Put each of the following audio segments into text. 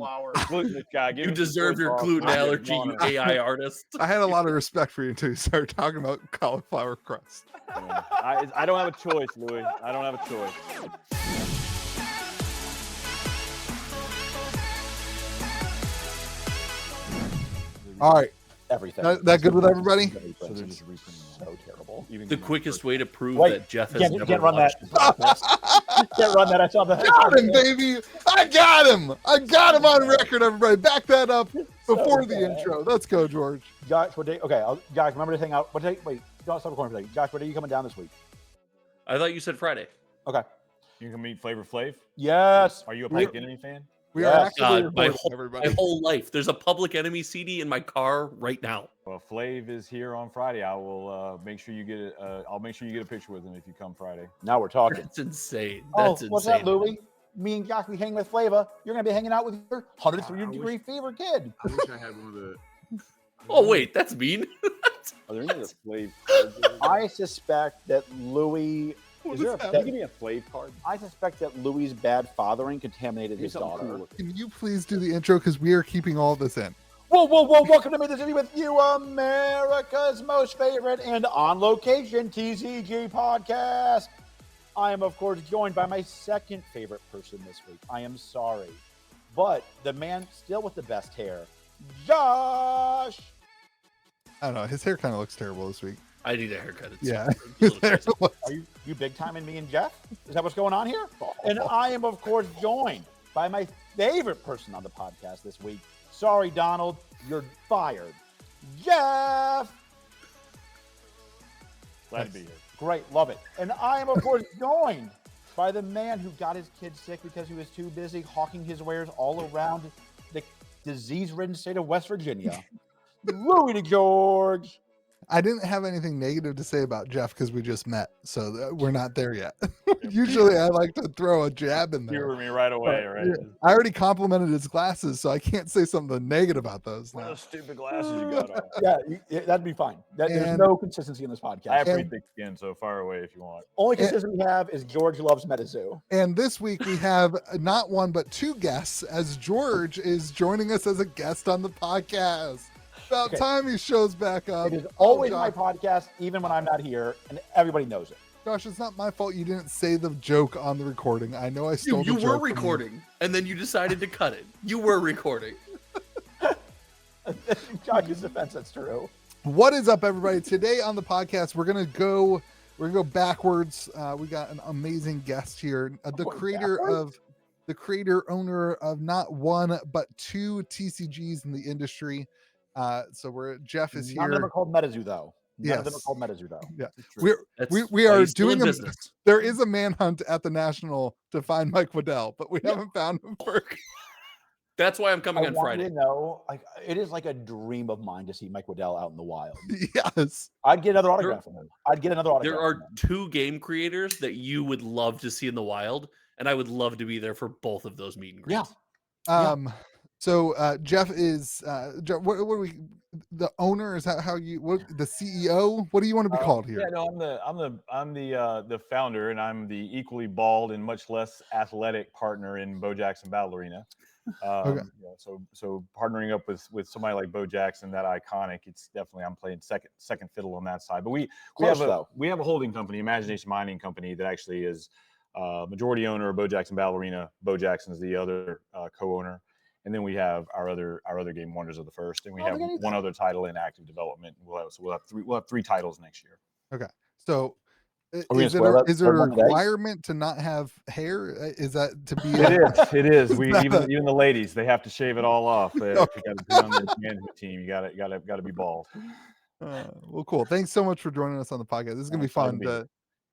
cauliflower. Glutenous guy. Give You him some deserve soy your sauce. gluten I'll get allergy, it you on it. AI artist. I had a lot of respect for you until you started talking about cauliflower crust. Yeah. I don't have a choice, Louis. I don't have a choice. All right. Everything. That good with everybody? So they're just reprinting So terrible. Even The quickest way to prove Wait, that Jeff has you never can't run watched that. the podcast. Can't run that. I saw that. Got him, baby. I got him. I got him on record, everybody. Back that up before the bad. intro. Let's go, George. Josh, what day? Okay, Josh, remember to hang out. What day? Wait, don't stop recording for a second. Josh, what day are you coming down this week? I thought you said Friday. Okay. You can meet Flavor Flav. Yes. Are you a Public Enemy fan? We Yes. are actually God, my recording, everybody. whole life. There's a Public Enemy CD in my car right now. Well, Flav is here on Friday. I will make sure you get it. I'll make sure you get a picture with him if you come Friday. Now we're talking. That's insane. Oh, That's what's insane. up, Louie? Me and Josh, we hang with Flavor. You're gonna be hanging out with your 103-degree fever kid. I wish I had one of the. Oh wait, that's mean. Are there any other Flav cards? I suspect that Louis. What Is there is a, happening? Give me a Flav card. I suspect that Louis's bad fathering contaminated his something daughter. cool. Can you please do the intro because we are keeping all this in? Whoa, whoa, whoa! Welcome to Meet the City with you, America's most favorite and on location TCG podcast. I am, of course, joined by my second favorite person this week. I am sorry, but the man still with the best hair, Josh. I don't know. His hair kind of looks terrible this week. I need a haircut. It's Yeah. a little crazy. Are you big time in me and Jeff? Is that what's going on here? And I am, of course, joined by my favorite person on the podcast this week. Sorry, Donald, you're fired. Jeff. Glad to be here. Great, love it. And I am, of course, joined by the man who got his kid sick because he was too busy hawking his wares all around the disease-ridden state of West Virginia. Louie DeGeorge. I didn't have anything negative to say about Jeff because we just met, so we're not there yet. Usually I like to throw a jab in there. Humor me right away, right? Yeah. I already complimented his glasses, so I can't say something negative about those What now. those stupid glasses you got on. Yeah, that'd be fine. There's And- no consistency in this podcast. I have pretty And- thick skin, so far away if you want. Only consistency we have is George loves MetaZoo. And this week we have not one but two guests, as George is joining us as a guest on the podcast. About Okay. time he shows back up. It is always Oh, my Josh, podcast, even when I'm not here, and everybody knows it. Josh, it's not my fault you didn't say the joke on the recording. I know I stole You the were joke from recording, and then you decided to cut it. You were recording. Josh's defense, that's true. What is up, everybody? Today on the podcast, we're gonna go backwards. We got an amazing guest here, the Going creator owner of not one but two TCGs in the industry. So Jeff is None of them here. are called MetaZoo, though. None of them are Yes. called MetaZoo, though. Yeah, That's we why are he's still in doing a, business. there is a manhunt at the National to find Mike Waddell, but we haven't found him for. That's why I'm coming I on want Friday. you to know, like, it is like a dream of mine to see Mike Waddell out in the wild. Yes, I'd get another autograph from him. I'd get another autograph. There are from him. two game creators that you would love to see in the wild, and I would love to be there for both of those meet and greets. Yeah. So Jeff is Jeff, what are we? The owner, is that how you? What, the CEO? What do you want to be called here? Yeah, no, I'm the founder, and I'm the equally bald and much less athletic partner in Bo Jackson Battle Arena. Okay. You know, so partnering up with somebody like Bo Jackson, that iconic, it's definitely, I'm playing second fiddle on that side. But we Close, have though. a holding company, Imagination Mining Company, that actually is majority owner of Bo Jackson Battle Arena. Bo Jackson's the other co-owner. And then we have our other Game Wonders of the First, and we have one other title in active development. We'll have three titles next year. Okay, so we gonna is spoil that is there a third one today? requirement to not have hair? Is that to be? It is. We It's even not- the ladies, they have to shave it all off. If you got to be on the management team, you got to be bald. Well, cool. Thanks so much for joining us on the podcast. This is gonna be fun. Glad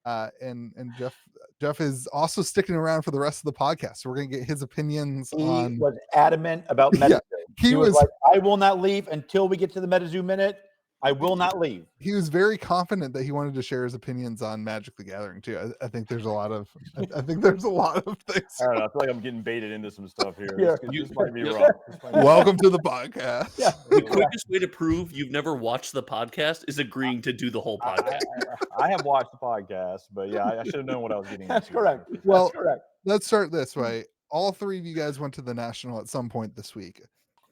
to And Jeff is also sticking around for the rest of the podcast. So we're gonna get his opinions He on. was adamant about Yeah, MetaZoo. he was- like, I will not leave until we get to the MetaZoo minute. I will not leave. He was very confident that he wanted to share his opinions on Magic the Gathering too. I think there's a lot of I think there's a lot of things. I don't know. I feel like I'm getting baited into some stuff here. Yeah. This might be wrong. Welcome to the podcast. Yeah. The quickest way to prove you've never watched the podcast is agreeing to do the whole podcast. I have watched the podcast, but yeah, I should have known what I was getting That's into. correct. Well, That's correct. let's start this way. all three of you guys went to the national at some point this week.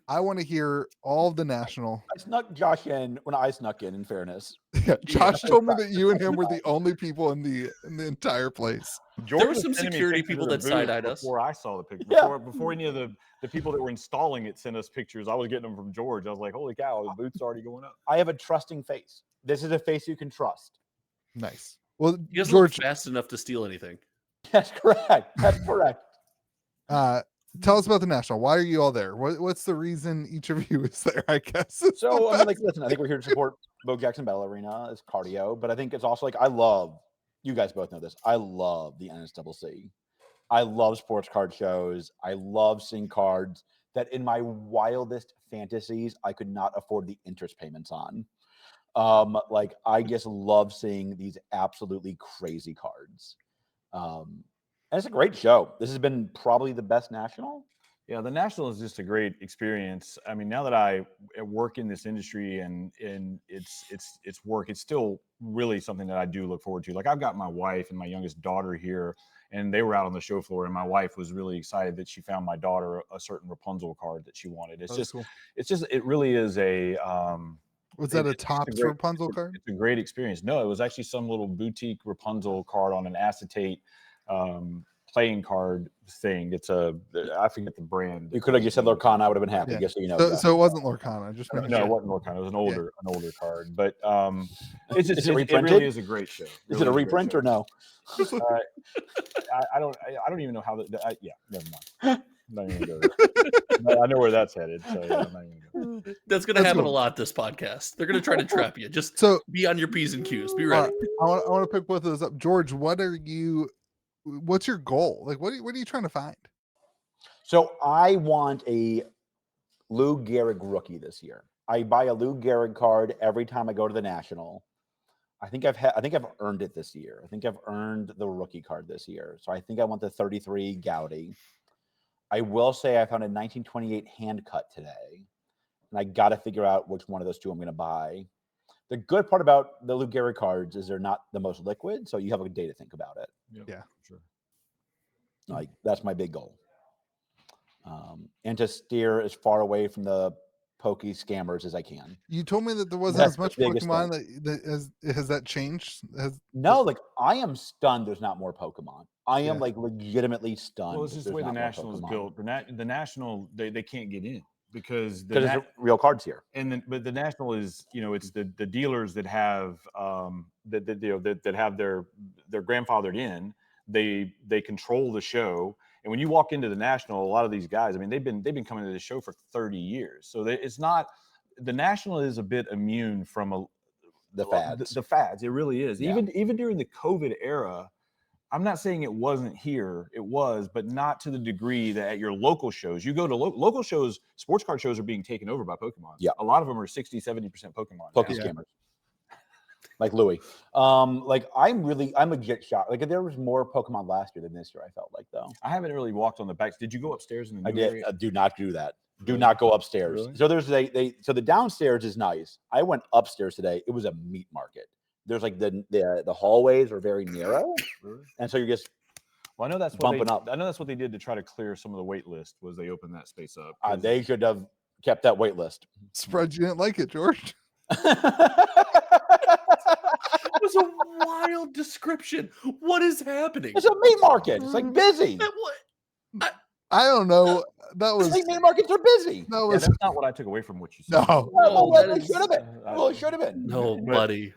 I want to hear all of the national. I snuck Josh in when I snuck in fairness. Josh told me that you and him were the only people in the entire place. George were was some sending me security pictures people of the that booth side-eyed us. before I saw the picture. Yeah. Before any of the people that were installing it sent us pictures. I was getting them from George. I was like, holy cow, the booth's already going up. I have a trusting face. This is a face you can trust. Nice. Well, He doesn't George, look fast enough to steal anything. That's correct. That's correct. tell us about the national. Why are you all there? What's the reason each of you is there? I guess. is So the I mean, like, best. listen, I think we're here to support Bo Jackson Battle Arena as cardio, but I think it's also like I love. You guys both know this. I love the NSCC. I love sports card shows. I love seeing cards that, in my wildest fantasies, I could not afford the interest payments on. Like I just love seeing these absolutely crazy cards. And it's a great show. This has been probably the best national. Yeah, the national is just a great experience. I mean, now that I work in this industry and it's work, it's still really something that I do look forward to. Like I've got my wife and my youngest daughter here, and they were out on the show floor, and my wife was really excited that she found my daughter a certain Rapunzel card that she wanted. It's just, cool. it really is a. Was that a it's Topps great- Rapunzel card? It's a great experience. No, it was actually some little boutique Rapunzel card on an acetate playing card thing. It's I forget the brand. You could have just said Lorcana. I would have been happy. Yeah. Just so you know. So it wasn't Lorcana. Just making No, sure. it wasn't Lorcana. It was an older card. But it's just Is it it reprinted? really is a great show. Is it a reprint or no? I don't even know how yeah, never mind. I'm not even gonna go there. I know where that's headed. So yeah, I'm not even gonna go. That's going to That's happen cool. a lot this podcast. They're going to try to trap you. Just So be on your P's and Q's. Be ready. I want to pick both of those up. George, what's your goal? Like, what are you trying to find? So I want a Lou Gehrig rookie this year. I buy a Lou Gehrig card every time I go to the National. I think I've earned it this year. I think I've earned the rookie card this year. So I think I want the 33 Gaudy. I will say I found a 1928 hand cut today, and I got to figure out which one of those two I'm going to buy. The good part about the Lou Gehrig cards is they're not the most liquid, so you have a day to think about it. Yeah. Sure. Like that's my big goal. And to steer as far away from the pokey scammers as I can. You told me that there wasn't That's as much the biggest Pokemon. Has that changed? No, like I am stunned there's not more Pokemon. I am Yeah. like legitimately stunned. Well, it's just the there's way the not more National is Pokemon. built. The National they can't get in because There's real cards here. but the National is, it's the dealers that have that have their grandfathered in. They control the show. And when you walk into the National, a lot of these guys, I mean, they've been coming to the show for 30 years. So it's not, the National is a bit immune from The fads. The fads. It really is. Yeah. Even during the COVID era, I'm not saying it wasn't here. It was, but not to the degree that at your local shows, you go to local shows, sports card shows are being taken over by Pokemon. Yeah. A lot of them are 60, 70% Pokemon. Poke now. scammers. Like Louis. I'm legit shocked. Like there was more Pokemon last year than this year, I felt like though. I haven't really walked on the backs. Did you go upstairs in the new I did. area? Do not do that. Do Really? not go upstairs. Really? So there's so the downstairs is nice. I went upstairs today. It was a meat market. There's like the hallways are very narrow, Really? and so you're just Well, I know that's what bumping up. I know that's what they did to try to clear some of the wait list was they opened that space up. 'cause- they should have kept that wait list. Spread you didn't like it, George. It was a wild description. What is happening? It's a meat market. It's like busy. What? I don't know. That was It's like meat markets are busy. that Yeah, was that's not what I took away from what you said. no. Well, that it is- should have been. Well, it should have been. No, buddy.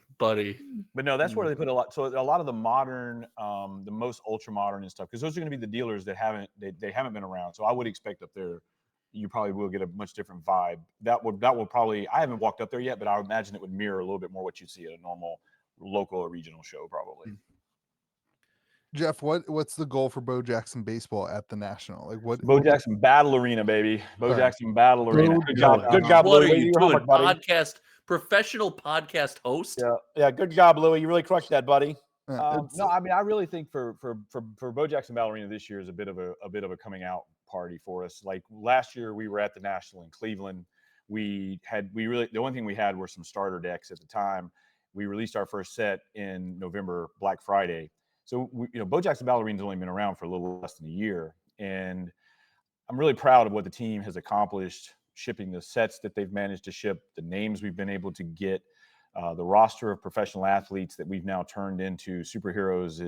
But no, that's where they put a lot. So a lot of the modern, the most ultra modern and stuff, because those are going to be the dealers that haven't been around. So I would expect up there, you probably will get a much different vibe. That would probably. I haven't walked up there yet, but I would imagine it would mirror a little bit more what you see at a normal local or regional show, probably. Jeff, what's the goal for Bo Jackson baseball at the National? Like what? Bo Jackson Battle Arena, baby. Bo All right. Jackson Battle Arena. Good job. Good job, What Louis. are Way to you do your doing? homework, buddy. Professional podcast host? Yeah. Good job, Louis. You really crushed that, buddy. No, I mean, I really think for Bo Jackson Battle Arena this year is a bit of a coming out party for us. Like last year, we were at the National in Cleveland. The only thing we had were some starter decks at the time. We released our first set in November, Black Friday. So Bo Jackson Battle Arena's only been around for a little less than a year, And I'm really proud of what the team has accomplished, shipping the sets that they've managed to ship, the names we've been able to get, the roster of professional athletes that we've now turned into superheroes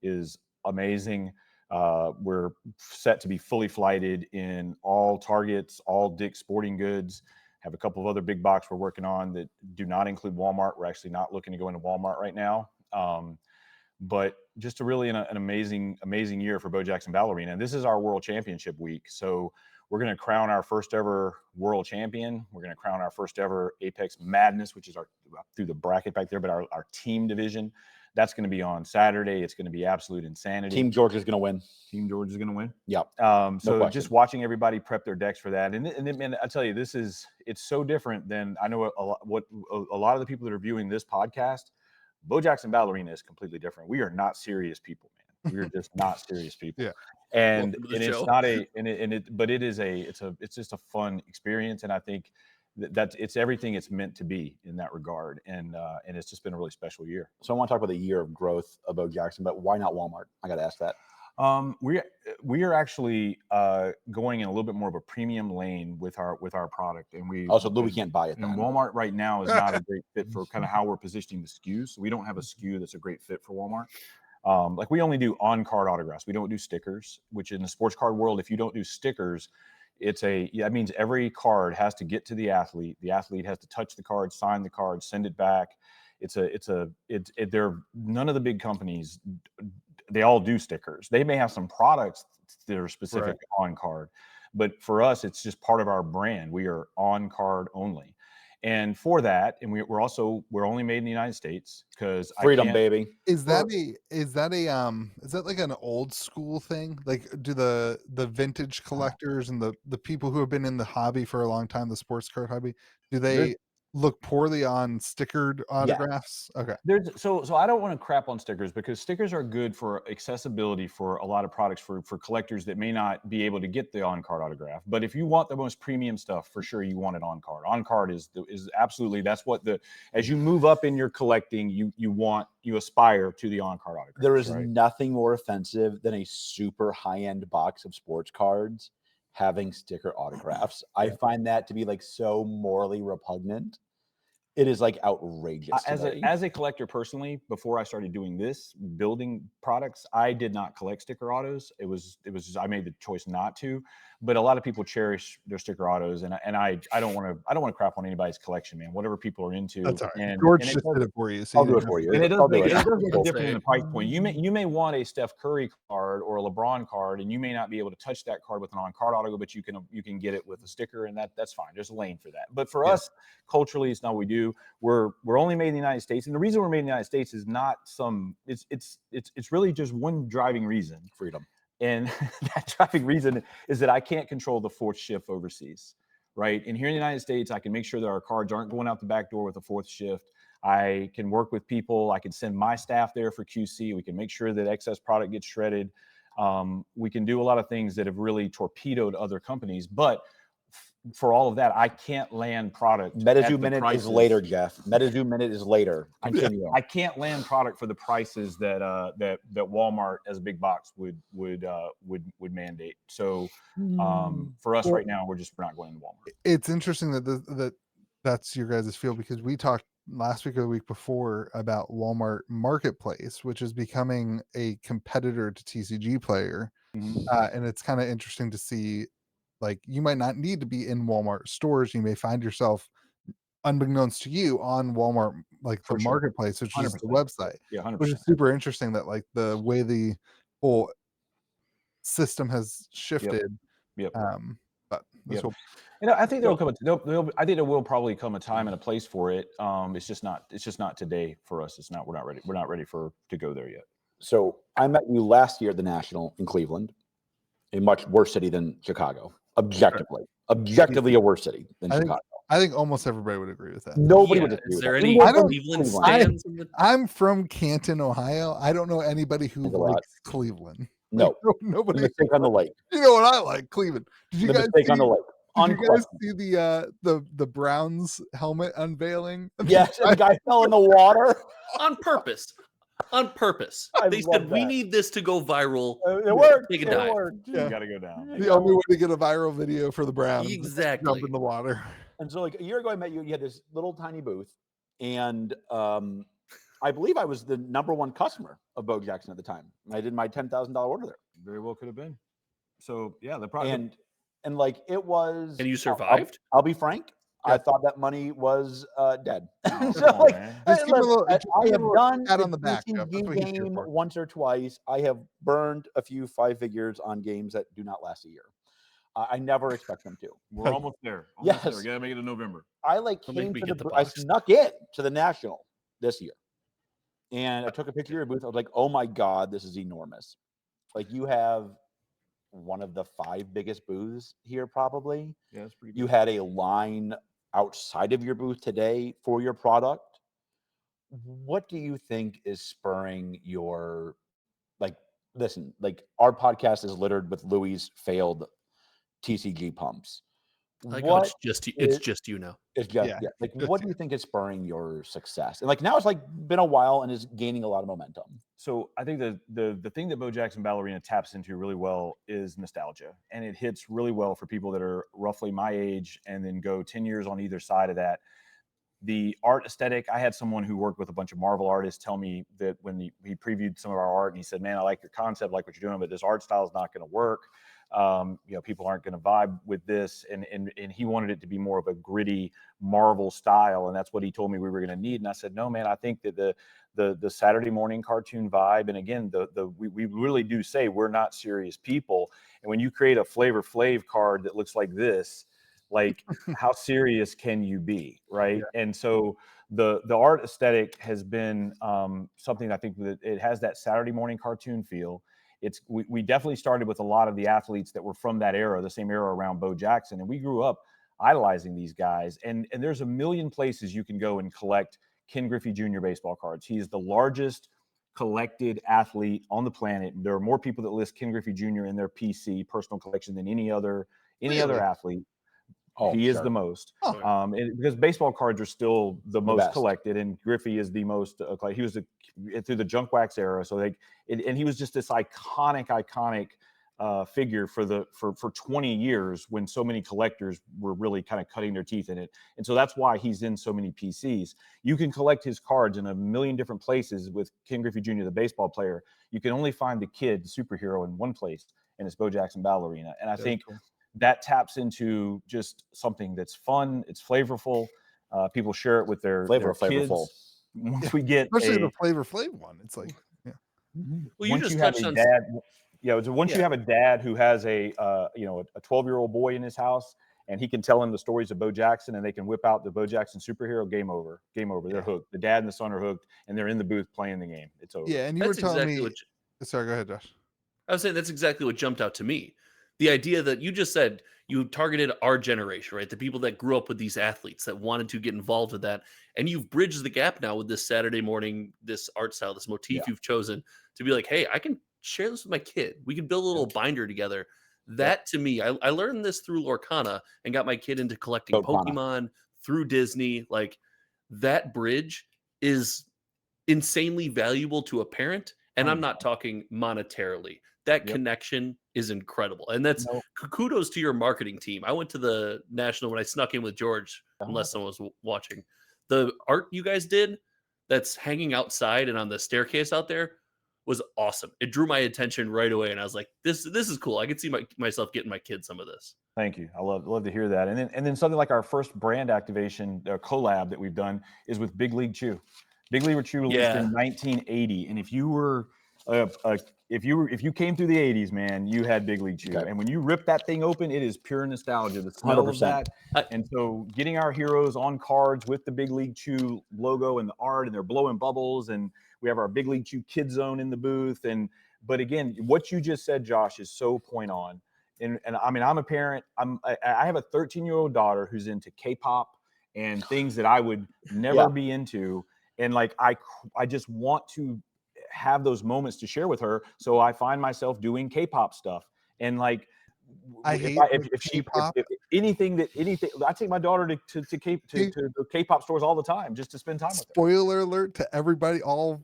is amazing. We're set to be fully flighted in all Targets, all Dick's Sporting Goods. Have a couple of other big box we're working on that do not include Walmart. We're actually not looking to go into Walmart right now. But just a really an amazing year for Bo Jackson Ballerina. And this is our World Championship week. So we're going to crown our first ever world champion. We're going to crown our first ever Apex Madness, which is our through the bracket back there, but our team division. That's going to be on Saturday. It's going to be absolute insanity. Team George is going to win. Team George is going to win. Yep. So just watching everybody prep their decks for that. And I tell you, it's so different than I know a lot of the people that are viewing this podcast. Bo Jackson Ballerina is completely different. We are not serious people, man. We are just not serious people. Yeah. And it's not but it's just a fun experience. And I think that it's everything it's meant to be in that regard. And it's just been a really special year. So I want to talk about the year of growth of Bo Jackson, but why not Walmart? I got to ask that. We are actually going in a little bit more of a premium lane with our product, and we also Louis can't buy it. And Walmart right now is not a great fit for kind of how we're positioning the SKUs. So we don't have a SKU that's a great fit for Walmart. Like we only do on-card autographs. We don't do stickers. Which in the sports card world, if you don't do stickers, that means every card has to get to the athlete. The athlete has to touch the card, sign the card, send it back. None of the big companies. They all do stickers. They may have some products that are specific on card, but for us, it's just part of our brand. We are on card only. And for that, and we're only made in the United States because freedom, baby. Is that like an old school thing? Like do the vintage collectors and the people who have been in the hobby for a long time, the sports card hobby, do they look poorly on stickered autographs? Yeah. Okay. So I don't want to crap on stickers because stickers are good for accessibility for a lot of products for collectors that may not be able to get the on-card autograph. But if you want the most premium stuff, for sure you want it on card. On card is absolutely, that's what as you move up in your collecting, you aspire to the on-card autograph. There is nothing more offensive than a super high-end box of sports cards having sticker autographs. I find that to be like so morally repugnant. It is like outrageous. As a collector personally, before I started doing this, building products, I did not collect sticker autos. It was just, I made the choice not to. But a lot of people cherish their sticker autos, and I don't want to crap on anybody's collection, man. Whatever people are into. That's all right. George just did it for you. So I'll do it for you. And it does make a difference in the price point. You may want a Steph Curry card or a LeBron card, and you may not be able to touch that card with an on-card auto, but you can get it with a sticker, and that's fine. There's a lane for that. But for us, culturally, it's not what we do. We're only made in the United States, and the reason we're made in the United States is not it's really just one driving reason: freedom. And that driving reason is that I can't control the fourth shift overseas, right? And here in the United States, I can make sure that our cards aren't going out the back door with a fourth shift. I can work with people. I can send my staff there for QC. We can make sure that excess product gets shredded. We can do a lot of things that have really torpedoed other companies, but for all of that, I can't land product. MetaZoo Minute is later, Jeff. MetaZoo Minute is later. Continue. I can't land product for the prices that Walmart as a big box would mandate. So for us right now, we're not going to Walmart. It's interesting that that's your guys' field, because we talked last week or the week before about Walmart Marketplace, which is becoming a competitor to TCG Player, and it's kind of interesting to see. Like, you might not need to be in Walmart stores. You may find yourself, unbeknownst to you, on Walmart, like the marketplace, which 100%. Is the website. Yeah, 100%. Which is super interesting that like the way the whole system has shifted. Yep. But this will, I think I think there will probably come a time and a place for it. It's just not today for us. We're not ready. We're not ready to go there yet. So I met you last year at the National in Cleveland, a much worse city than Chicago. Objectively a worse city than Chicago. I think almost everybody would agree with that. Nobody would agree with that. Is there any Cleveland fans? I'm from Canton, Ohio. I don't know anybody who likes Cleveland. No, nobody. The mistake on the lake. You know what I like? Cleveland. Did you guys mistake on the lake? Did you guys see the Browns helmet unveiling? Yes, the guy fell in the water on purpose. on purpose. I They love said we that. need this to go viral. It worked. Take a It dive. worked. Yeah. You got to go down. The only way to get a viral video for the Browns is to Exactly. jump in the water. And so, like a year ago, I met you. You had this little tiny booth, and I believe I was the #1 customer of Bo Jackson at the time. I did my $10,000 order there. Very well could have been. So yeah, the product. And like it was. And you survived? I'll be frank. Yeah. I thought that money was dead. Oh, So come on, like, man. Just give him a little- I just give him have a little done pat the on the back, Jeff. That's TCG what he's here game for. once or twice. I have burned a few 5 figures on games that do not last a year. I never expect them to. We're almost there. Almost there. Yes. We got to make it in November. I like Don't make came me to get the, the I box. snuck in to the National this year, and I took a picture of your booth. I was like, "Oh my god, this is enormous!" Like you have one of the 5 biggest booths here, probably. Yeah, that's pretty good. You had a line outside of your booth today for your product. What do you think is spurring your like? Listen, like our podcast is littered with Louis' failed TCG pumps. Like how it's just is- just you now. It's just, Yeah. yeah. Like, what do you think is spurring your success? And like now, it's like been a while and is gaining a lot of momentum. So I think the thing that Bo Jackson Ballerina taps into really well is nostalgia, and it hits really well for people that are roughly my age and then go 10 years on either side of that. The art aesthetic, I had someone who worked with a bunch of Marvel artists tell me that when he previewed some of our art and he said, "Man, I like your concept, like what you're doing, but this art style is not going to work. People aren't going to vibe with this," and he wanted it to be more of a gritty Marvel style, and that's what he told me we were going to need. And I said, "No, man, I think that the Saturday morning cartoon vibe, and again, we really do say we're not serious people, and when you create a Flavor Flav card that looks like this, like how serious can you be, right?" Yeah. And so the art aesthetic has been something I think that it has that Saturday morning cartoon feel. We definitely started with a lot of the athletes that were from that era, the same era around Bo Jackson, and we grew up idolizing these guys. And there's a million places you can go and collect Ken Griffey Jr. baseball cards. He's the largest collected athlete on the planet. There are more people that list Ken Griffey Jr. in their PC personal collection than any other Really? athlete. Oh, He is sure. the most, Oh. because baseball cards are still the most best. collected, and Griffey is the most. He was through the junk wax era, so and he was just this iconic figure for 20 years when so many collectors were really kind of cutting their teeth in it, and so that's why he's in so many PCs. You can collect his cards in a million different places with Ken Griffey Jr., the baseball player. You can only find the kid, the superhero, in one place, and it's Bo Jackson Ballerina, and I think. Cool. That taps into just something that's fun. It's flavorful. People share it with their Flavorful. kids. Once we get Especially the Flavor Flav one. It's like, yeah. Well, you once just you have touched a on dad, once Yeah. you have a dad who has a 12-year-old boy in his house, and he can tell him the stories of Bo Jackson, and they can whip out the Bo Jackson superhero. Game over. They're hooked. The dad and the son are hooked, and they're in the booth playing the game. It's over. Yeah, and you That's were telling exactly me. Sorry, go ahead, Josh. I was saying that's exactly what jumped out to me. The idea that you just said you targeted our generation, right? The people that grew up with these athletes that wanted to get involved with that. And you've bridged the gap now with this Saturday morning, this art style, this motif you've chosen to be like, hey, I can share this with my kid. We can build a little binder together. That to me, I learned this through Lorcana and got my kid into collecting Pokemon through Disney. Like that bridge is insanely valuable to a parent. And I'm not talking monetarily. That connection is incredible. And that's kudos to your marketing team. I went to the National when I snuck in with George, unless someone was watching. The art you guys did that's hanging outside and on the staircase out there was awesome. It drew my attention right away. And I was like, this is cool. I could see myself getting my kids some of this. Thank you. I love to hear that. And then something like our first brand activation collab that we've done is with Big League Chew. Big League Chew released in 1980, and if you were if you came through the 80s, man, you had Big League Chew. Okay. And when you rip that thing open, it is pure nostalgia. The smell 100%. of that. And so getting our heroes on cards with the Big League Chew logo and the art, and they're blowing bubbles, and we have our Big League Chew Kid Zone in the booth. But again, what you just said, Josh, is so point on. And I mean, I'm a parent. I have a 13-year-old daughter who's into K-pop and things that I would never be into. And like, I just want to have those moments to share with her. So I find myself doing K-pop stuff. And like, anything, I take my daughter to K-pop stores all the time just to spend time with her. Spoiler alert to everybody, all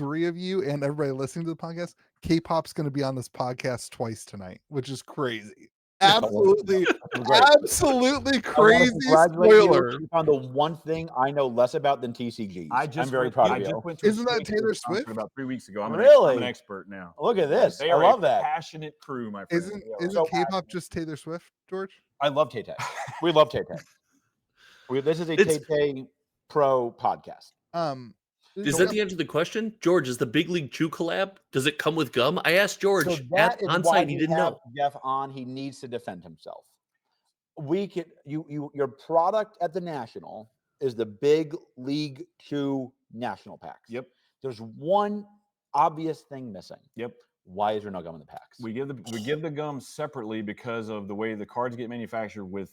three of you and everybody listening to the podcast, K-pop's going to be on this podcast twice tonight, which is crazy. Absolutely, absolutely crazy spoiler. You found the one thing I know less about than TCGs. I'm very proud of you. Isn't that Taylor Swift? About 3 weeks ago. I'm an expert now. Look at this. They I love a that. Passionate crew, my friend. Isn't K-pop just Taylor Swift, George? I love Tay-Tay. We love Tay-Tay. This is a Tay-Tay Pro podcast. Is that the answer to the question? George, is the Big League Chew collab, does it come with gum? I asked George on site, he didn't know. Jeff on, he needs to defend himself. We can your product at the National is the Big League Chew National Packs. Yep. There's one obvious thing missing. Yep. Why is there no gum in the packs? We give the gum separately because of the way the cards get manufactured with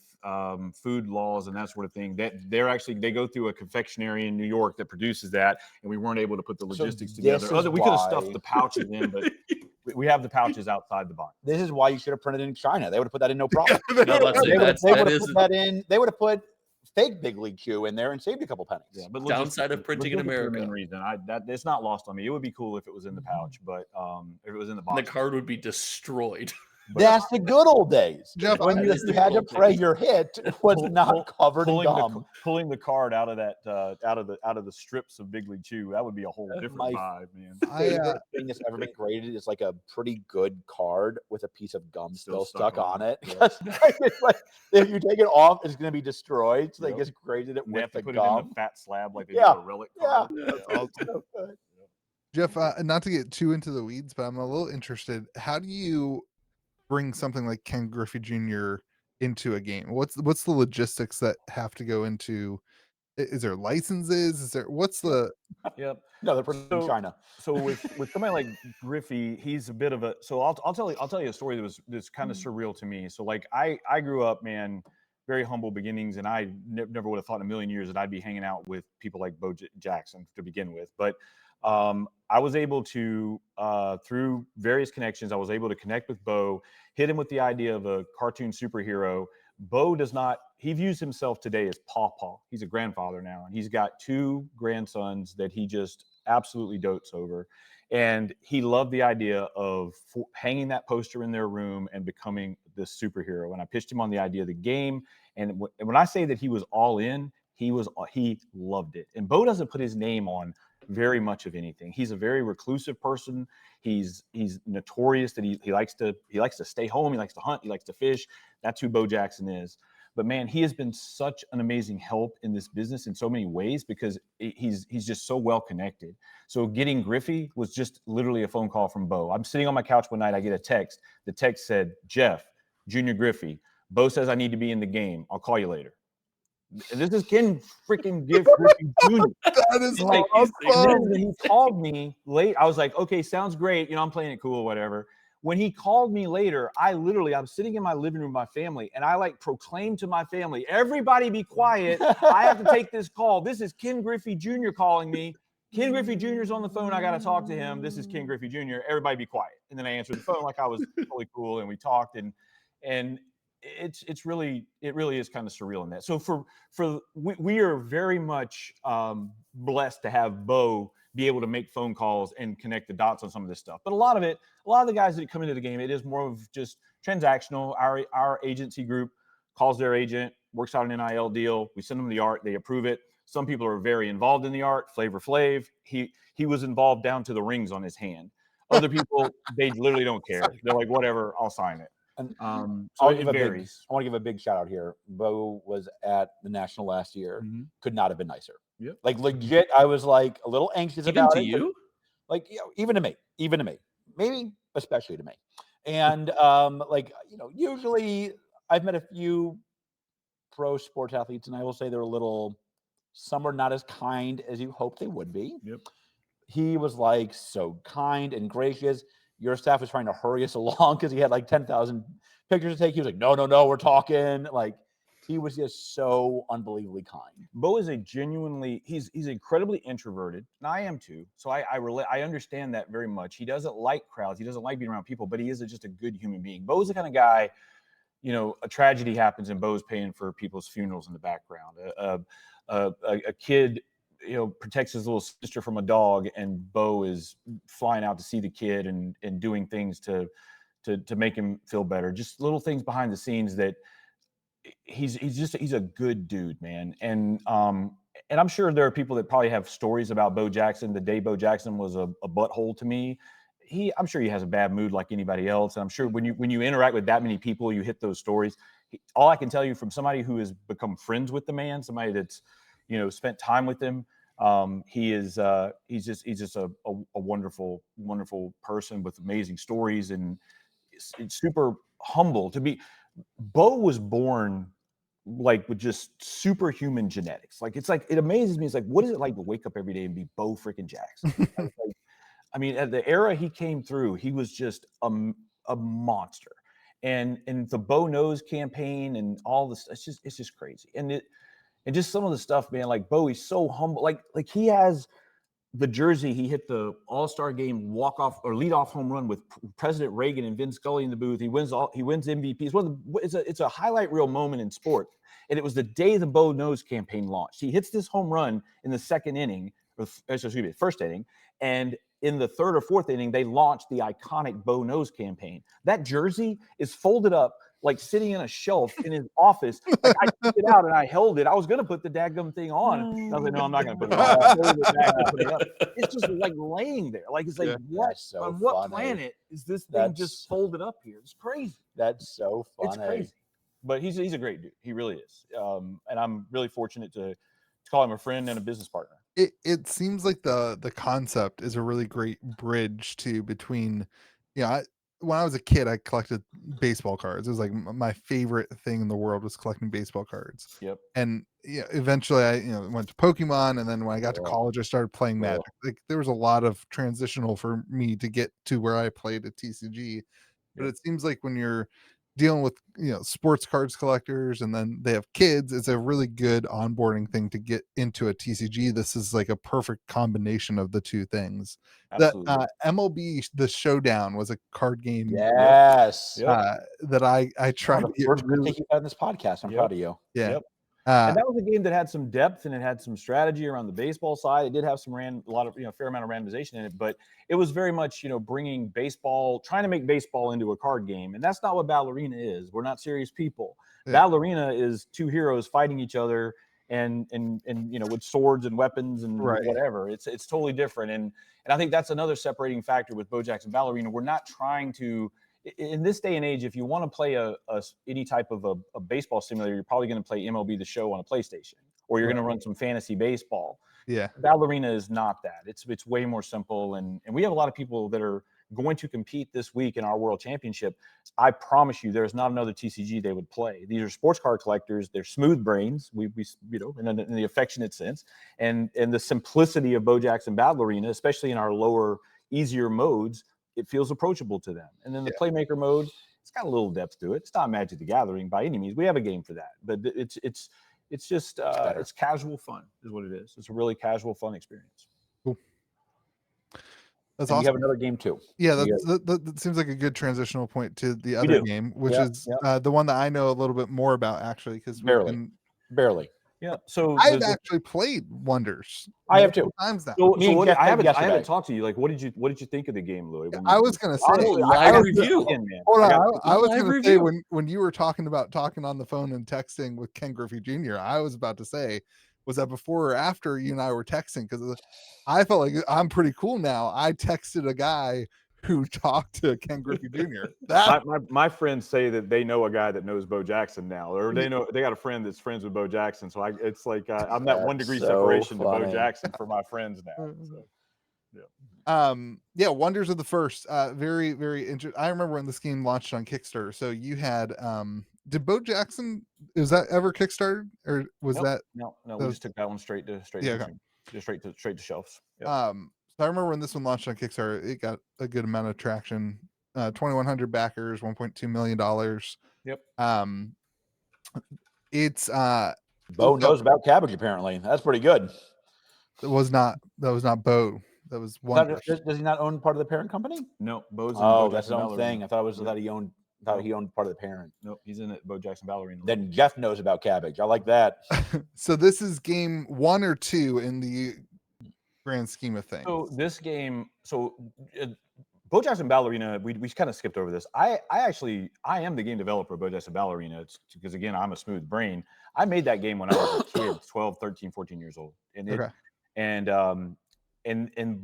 food laws and that sort of thing. That they go through a confectionery in New York that produces that, and we weren't able to put the logistics together. We could have stuffed the pouches in, but we have the pouches outside the box. This is why you should have printed in China. They would have put that in no problem. They would have put fake Big League Chew in there and saved a couple pennies. Yeah, but downside of printing in America. Main reason that it's not lost on me. It would be cool if it was in the pouch, but if it was in the box, the card would be destroyed. That's the good old days. Jeff, when you had to pray your hit was not covered in gum. Pulling the card out of that out of the strips of Big League Chew, that would be a whole different vibe, man. Favorite thing that's ever been graded is like a pretty good card with a piece of gum still stuck on it. Yeah. It's like, if you take it off, it's going to be destroyed. So they just graded it with the gum. It in the fat slab like they do a relic card. Jeff, not to get too into the weeds, but I'm a little interested. How do you bring something like Ken Griffey Jr. into a game? What's the logistics that have to go into? Is there licenses? Is there Yep. No, they're from China. So with somebody like Griffey, he's a bit of a. So I'll tell you a story that's kind of surreal to me. So like I grew up, man, very humble beginnings, and I never would have thought in a million years that I'd be hanging out with people like Bo Jackson to begin with, but. I was able to, through various connections, I was able to connect with Bo, hit him with the idea of a cartoon superhero. Bo he views himself today as Pawpaw. He's a grandfather now, and he's got 2 grandsons that he just absolutely dotes over. And he loved the idea of hanging that poster in their room and becoming this superhero. And I pitched him on the idea of the game. And when I say that he was all in, he loved it. And Bo doesn't put his name on very much of anything. He's a very reclusive person. He's notorious that he likes to stay home. He likes to hunt. He likes to fish. That's who Bo Jackson is. But man, he has been such an amazing help in this business in so many ways because he's just so well connected. So getting Griffey was just literally a phone call from Bo. I'm sitting on my couch one night. I get a text. The text said, "Jeff, Junior Griffey. Bo says I need to be in the game. I'll call you later." And this is Ken freaking Griffey Jr. That is like, when he called me late, I was like, okay, sounds great. I'm playing it cool or whatever. When he called me later, I'm sitting in my living room with my family, and I like proclaimed to my family, everybody be quiet. I have to take this call. This is Ken Griffey Jr. calling me. Ken Griffey Jr. is on the phone. I got to talk to him. This is Ken Griffey Jr. Everybody be quiet. And then I answered the phone like I was totally cool, and we talked, and it really is kind of surreal in that. So we are very much blessed to have Bo be able to make phone calls and connect the dots on some of this stuff. But a lot of the guys that come into the game, it is more of just transactional. Our agency group calls their agent, works out an NIL deal. We send them the art, they approve it. Some people are very involved in the art. Flavor Flav, he was involved down to the rings on his hand. Other people, they literally don't care. They're like, whatever, I'll sign it. So it varies. I want to give a big shout out here. Bo was at the National last year. Mm-hmm. Could not have been nicer. Yep. Like legit, I was like a little anxious about it. You? Like, even to me, maybe especially to me. And usually I've met a few pro sports athletes, and I will say some are not as kind as you hope they would be. Yep. He was like so kind and gracious. Your staff was trying to hurry us along because he had like 10,000 pictures to take. He was like, no, we're talking. Like, he was just so unbelievably kind. Bo is he's incredibly introverted, and I am too. So I understand that very much. He doesn't like crowds. He doesn't like being around people, but he is just a good human being. Bo's the kind of guy, a tragedy happens and Bo's paying for people's funerals in the background. A kid protects his little sister from a dog, and Bo is flying out to see the kid and doing things to make him feel better. Just little things behind the scenes that he's a good dude, man. And I'm sure there are people that probably have stories about Bo Jackson. The day Bo Jackson was a butthole to me, I'm sure he has a bad mood like anybody else. And I'm sure when you interact with that many people, you hit those stories. All I can tell you from somebody who has become friends with the man, somebody that's, spent time with him, he's just a wonderful, wonderful person with amazing stories, and it's super humble to be. Bo was born like with just superhuman genetics. Like it amazes me. It's like, what is it like to wake up every day and be Bo freaking Jackson? I mean, at the era he came through, he was just a monster. And the Bo Knows campaign and all this, it's just crazy. And just some of the stuff, man, like Bo, he's so humble. Like he has the jersey, he hit the All-Star game walk-off or lead-off home run with President Reagan and Vin Scully in the booth. He wins MVP. It's a highlight reel moment in sport. And it was the day the Bo Knows campaign launched. He hits this home run in the first inning, and in the third or fourth inning, they launched the iconic Bo Knows campaign. That jersey is folded up, like sitting in a shelf in his office. Like I took it out and I held it. I was going to put the daggum thing on. And I was like, no, I'm not going to put it on. It's just like laying there. Like, it's like, what? So on what planet is this thing just folded up here? It's crazy. That's so funny. It's crazy. But he's a great dude. He really is. And I'm really fortunate to call him a friend and a business partner. It seems like the concept is a really great bridge between, when I was a kid, I collected baseball cards. It was like my favorite thing in the world was collecting baseball cards. Yep. And eventually I went to Pokemon, and then when I got to college, I started playing Magic. Like there was a lot of transitional for me to get to where I played at TCG. But it seems like when you're dealing with sports cards collectors and then they have kids, it's a really good onboarding thing to get into a TCG. This is like a perfect combination of the two things. Absolutely. That MLB The Showdown was a card game. Yes. That I tried to get first critique you had in this podcast. I'm proud of you. Yeah. Yep. And that was a game that had some depth and it had some strategy around the baseball side. It did have some fair amount of randomization in it, but it was very much, bringing baseball, trying to make baseball into a card game. And that's not what Ballerina is. We're not serious people. Yeah. Ballerina is two heroes fighting each other and with swords and weapons and whatever. It's totally different. And I think that's another separating factor with BoJack's and Ballerina. We're not trying to, in this day and age, if you want to play any type of a baseball simulator, you're probably going to play MLB The Show on a PlayStation, or you're going to run some fantasy baseball. Yeah. Ballerina is not that. It's way more simple. And we have a lot of people that are going to compete this week in our World Championship. I promise you, there's not another TCG they would play. These are sports card collectors. They're smooth brains. We in the affectionate sense, and the simplicity of BoJack's and Ballerina, especially in our lower, easier modes, it feels approachable to them. And then the playmaker mode, it's got a little depth to it. It's not Magic the Gathering by any means. We have a game for that, but it's just it's casual fun is what it is. It's a really casual fun experience. Cool. That's awesome. awesome. You have another game too. Yeah, that seems like a good transitional point to the other game, which is the one that I know a little bit more about, actually, because barely. Yeah, so I've actually played Wonders. I have two times now. So I haven't talked to you. Like, what did you think of the game, Louis? I was gonna say live review. Hold on, I was gonna say when you were talking on the phone and texting with Ken Griffey Jr., I was about to say, was that before or after you and I were texting? Because I felt like I'm pretty cool now. I texted a guy who talked to Ken Griffey Jr. My friends say that they know a guy that knows Bo Jackson now, or they got a friend that's friends with Bo Jackson. So it's like I'm that 1 degree separation to Bo Jackson for my friends now. So, Wonders of the First. Very, very interesting. I remember when this game launched on Kickstarter. So you had did Bo Jackson, is that ever Kickstarted, or was that no? We just took that one straight to straight to shelves. Yep. So I remember when this one launched on Kickstarter, it got a good amount of traction. 2,100 backers, $1.2 million. Yep. It's Bo knows about cabbage, apparently. That's pretty good. That was not Bo. That was Wonders. Does he not own part of the parent company? No, Bo's. That's his own thing. I thought he owned Thought he owned part of the parent. Nope, he's in it. Bo Jackson Ballerina. Then Jeff knows about cabbage. I like that. So this is game 1 or 2 in the grand scheme of things. So this game, Bo Jackson Ballerina, we kind of skipped over this. I am the game developer of Bo Jackson Ballerina because, again, I'm a smooth brain. I made that game when I was a kid, 12, 13, 14 years old.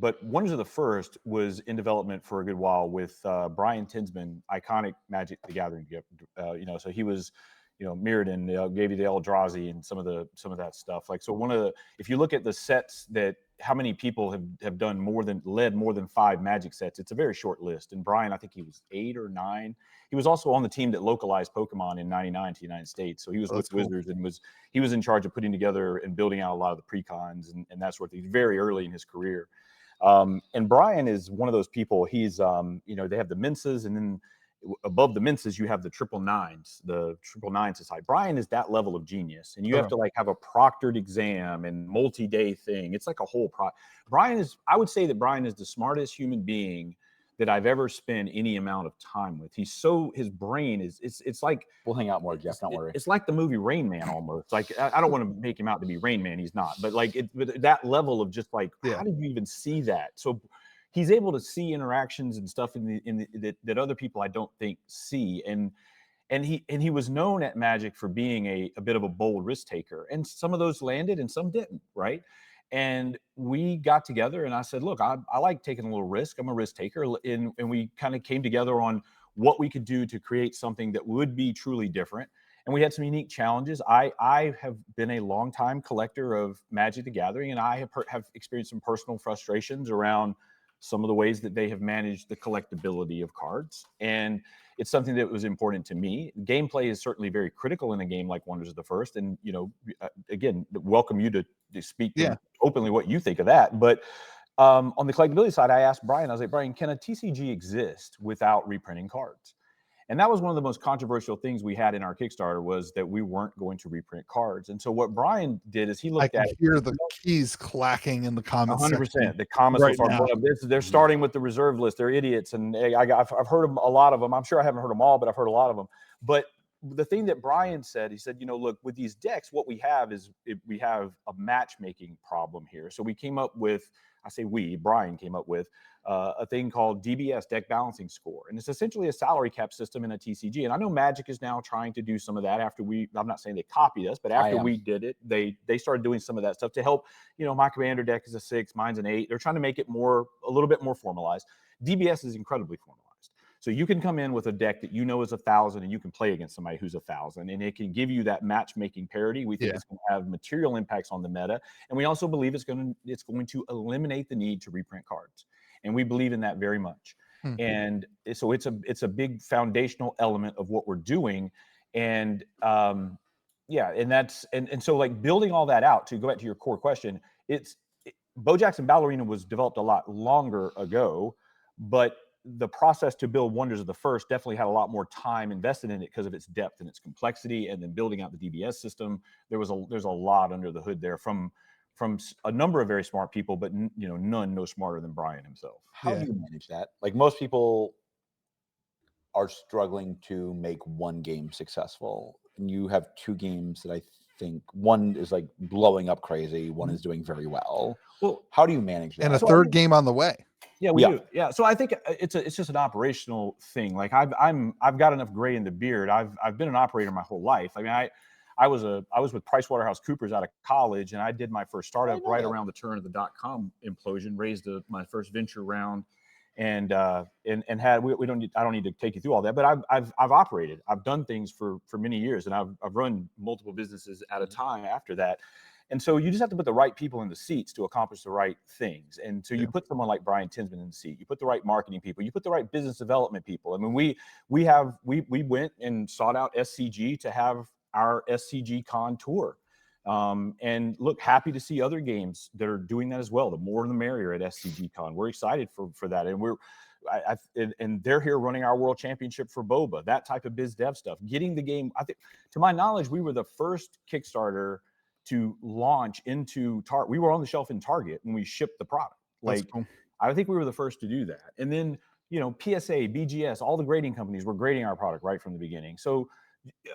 But Wonders of the First was in development for a good while with Brian Tinsman, iconic Magicthegathering. So he was, Mirrodin, gave you the Eldrazi and some of that stuff. Like, so if you look at the sets that how many people have led more than 5 Magic sets, it's a very short list. And Brian, I think he was 8 or 9. He was also on the team that localized Pokemon in '99 to the United States. So he was with Wizards and he was in charge of putting together and building out a lot of the precons and that sort of thing very early in his career. And Brian is one of those people. He's, they have the Menses, and then above the Menses, you have the 999s, the 999 Society. Brian is that level of genius, and you have to have a proctored exam and multi-day thing. It's like a whole I would say that Brian is the smartest human being that I've ever spent any amount of time with. His brain it's like, we'll hang out more, Jeff. Don't worry. It's like the movie Rain Man almost. Like, I don't want to make him out to be Rain Man. He's not, but but that level of just like, how did you even see that? So he's able to see interactions and stuff that other people I don't think see. And he was known at Magic for being a bit of a bold risk taker. And some of those landed and some didn't, right? And we got together and I said, look, I like taking a little risk. I'm a risk taker. And we kind of came together on what we could do to create something that would be truly different. And we had some unique challenges. I have been a longtime collector of Magic the Gathering, and I have experienced some personal frustrations around some of the ways that they have managed the collectability of cards. And it's something that was important to me. Gameplay is certainly very critical in a game like Wonders of the First. And, again, welcome you to speak openly what you think of that. But on the collectability side, I asked Brian, I was like, Brian, can a TCG exist without reprinting cards? And that was one of the most controversial things we had in our Kickstarter, was that we weren't going to reprint cards. And so what Brian did is he looked at it. I hear the keys clacking in the comments. 100%. The comments right are now. They're starting with the reserve list. They're idiots. And I've heard a lot of them. I'm sure I haven't heard them all, but I've heard a lot of them. But the thing that Brian said, he said, look, with these decks, what we have is we have a matchmaking problem here. So we came up with, Brian came up with a thing called DBS, Deck Balancing Score. And it's essentially a salary cap system in a TCG. And I know Magic is now trying to do some of that after I'm not saying they copied us, but after we did it, they started doing some of that stuff to help, my commander deck is a 6, mine's an 8. They're trying to make it a little bit more formalized. DBS is incredibly formalized. So you can come in with a deck that is 1,000 and you can play against somebody who's 1,000, and it can give you that matchmaking parity. We think it's going to have material impacts on the meta. And we also believe it's going to eliminate the need to reprint cards. And we believe in that very much. Mm-hmm. And so it's a big foundational element of what we're doing. And and so like building all that out, to go back to your core question, Bo Jackson Ballerina was developed a lot longer ago, but the process to build Wonders of the First definitely had a lot more time invested in it because of its depth and its complexity, and then building out the DBS system. There's a lot under the hood there from a number of very smart people, but none no smarter than Brian himself. How do you manage that? Like, most people are struggling to make one game successful, and you have 2 games that I think one is like blowing up crazy, one is doing very well. Well, how do you manage that? And a third game on the way. Yeah, we do. Yeah, so I think it's just an operational thing. Like I've got enough gray in the beard. I've been an operator my whole life. I mean, I was with PricewaterhouseCoopers out of college, and I did my first startup right around the turn of the .com implosion. Raised my first venture round, and had I don't need to take you through all that, but I've operated. I've done things for many years, and I've run multiple businesses at a time after that. And so you just have to put the right people in the seats to accomplish the right things. And so you put someone like Brian Tinsman in the seat, you put the right marketing people, you put the right business development people. I mean, we went and sought out SCG to have our SCG Con tour. And look, happy to see other games that are doing that as well. The more the merrier at SCG Con. We're excited for that. And and they're here running our world championship for Boba, that type of biz dev stuff. Getting the game, I think, to my knowledge, we were the first Kickstarter to launch into Target. We were on the shelf in Target when we shipped the product. Like, cool. I think we were the first to do that. And then PSA, BGS, all the grading companies were grading our product right from the beginning. So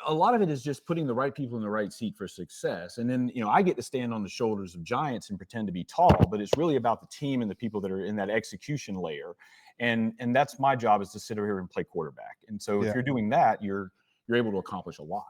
a lot of it is just putting the right people in the right seat for success. And then, I get to stand on the shoulders of giants and pretend to be tall, but it's really about the team and the people that are in that execution layer. And that's my job, is to sit over here and play quarterback. And so if you're doing that, you're able to accomplish a lot.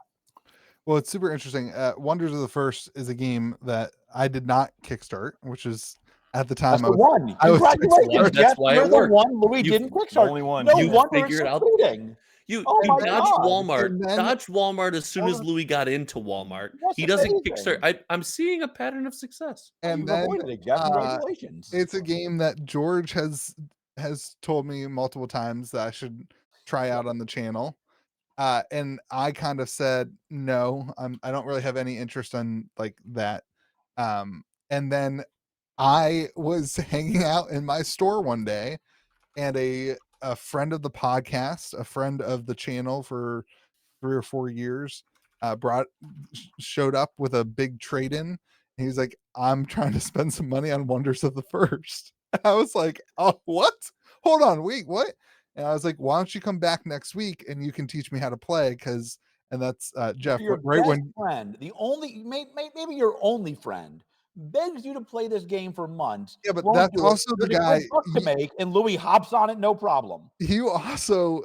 Well, it's super interesting. Wonders of the First is a game that I did not kickstart, which is at the time That's the one. Congratulations, Jeff. You're the one Louis didn't kickstart. Only one. No You wonder it's figured out. succeeding. You my dodged God. Walmart. then- Dodged Walmart as soon as Louis got into Walmart. That's He doesn't amazing. kickstart. I'm seeing a pattern of success. And You've then avoided it, Jeff. Congratulations. it's a game that George has told me multiple times that I should try out on the channel. And I kind of said no. I don't really have any interest in like that. And then I was hanging out in my store one day, and a friend of the podcast, a friend of the channel for 3 or 4 years, showed up with a big trade-in. He was like, I'm trying to spend some money on Wonders of the First. I was like, oh, what? Hold on, wait, what? And I was like, why don't you come back next week and you can teach me how to play? And that's Jeff, your right best when friend, the only, maybe your only friend, begs you to play this game for months. Yeah, but won't that's do it. also the There's a guy good buck to make, and Louis hops on it, no problem. he also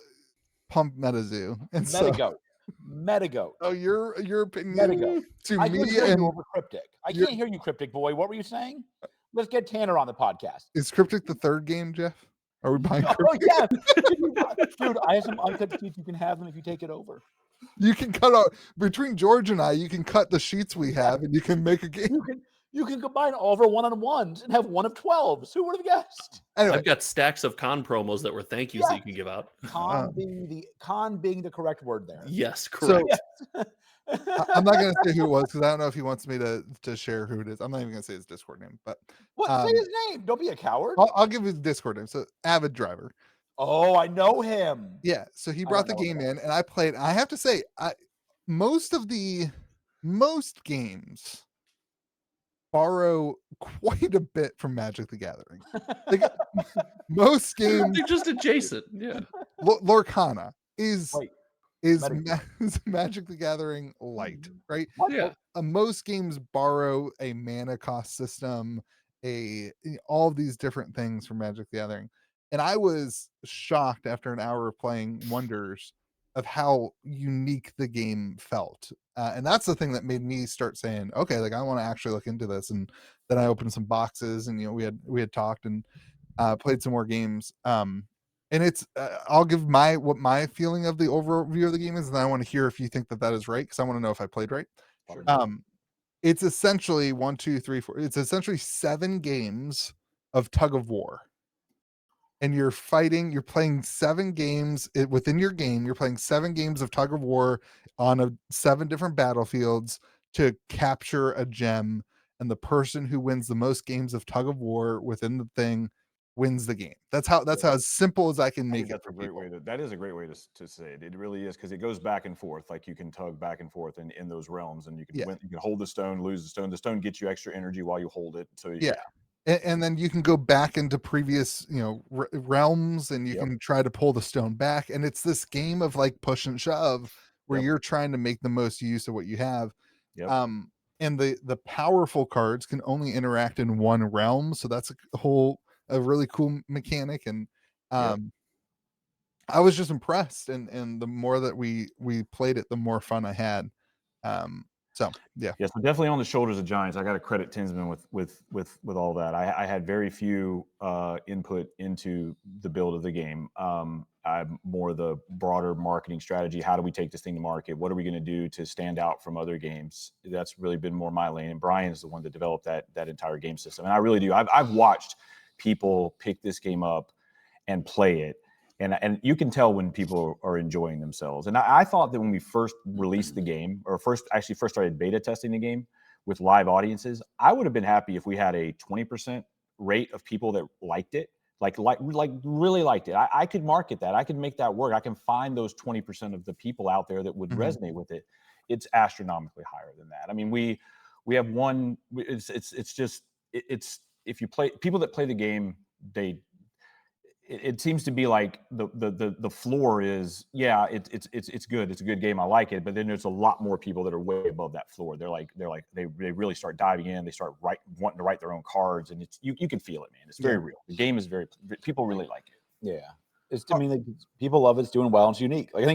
pumped MetaZoo. And Metagoat. Oh, your opinion Metagoat. to I me could hear and you over Cryptic. I can't hear you, Cryptic boy. What were you saying? Let's get Tanner on the podcast. is Cryptic the third game, Jeff? Are we buying Oh, Cryptic? yeah. Dude, I have some uncut sheets. You can have them if you take it over. You can cut out between George and I, you can cut the sheets we have and you can make a game. You can combine all of our one-on-ones and have one of 12s. Who would have guessed? Anyway, I've got stacks of con promos that were thank yous that you can give out. Con being the correct word there. Yes, correct. So, I'm not going to say who it was because I don't know if he wants me to share who it is. I'm not even going to say his Discord name, but say his name. Don't be a coward. I'll give you the Discord name. So Avid Driver. Oh, I know him. Yeah. So he brought the game in and I played. I have to say, most games borrow quite a bit from Magic the Gathering. Like, most games, They're just adjacent. Yeah. Lorcana is Magic Magic the Gathering light, right? Yeah. Most games borrow a mana cost system, all of these different things from Magic the Gathering. And I was shocked after an hour of playing Wonders of how unique the game felt. And that's the thing that made me start saying, okay, like I want to actually look into this. And then I opened some boxes and, we had talked and played some more games. And it's, I'll give what my feeling of the overview of the game is. And I want to hear if you think that is right. Cause I want to know if I played right. Sure. It's essentially 1, 2, 3, 4. It's essentially 7 games of tug of war. And you're playing 7 games within your game. You're playing 7 games of tug of war on 7 different battlefields to capture a gem. And the person who wins the most games of tug of war within the thing wins the game. That's how as simple as I can make it. That's a great way that is a great way to say it. It really is, because it goes back and forth. Like you can tug back and forth in those realms, and you can you can hold the stone, lose the stone. The stone gets you extra energy while you hold it. So and then you can go back into previous realms, and you can try to pull the stone back. And it's this game of like push and shove where you're trying to make the most use of what you have. And the powerful cards can only interact in one realm, so that's a really cool mechanic. And I was just impressed, and the more that we played it, the more fun I had. So definitely on the shoulders of giants. I got to credit Tinsman with all that. I had very few input into the build of the game. I'm more the broader marketing strategy. How do we take this thing to market? What are we going to do to stand out from other games? That's really been more my lane. And Brian's the one that developed that entire game system. And I really do. I've watched people pick this game up and play it. And you can tell when people are enjoying themselves. And I thought that when we first released the game, or first started beta testing the game with live audiences, I would have been happy if we had a 20% rate of people that liked it, like really liked it. I could market that. I could make that work. I can find those 20% of the people out there that would resonate with it. It's astronomically higher than that. I mean, we have one. It's if you play, people that play the game, it seems to be like the floor is, yeah, it's good. It's a good game. I like it. But then there's a lot more people that are way above that floor. They really start diving in. They start wanting to write their own cards, and you can feel it, man. It's very real. The game is people really like it. Yeah. I mean, like, people love it. It's doing well. It's unique. Like,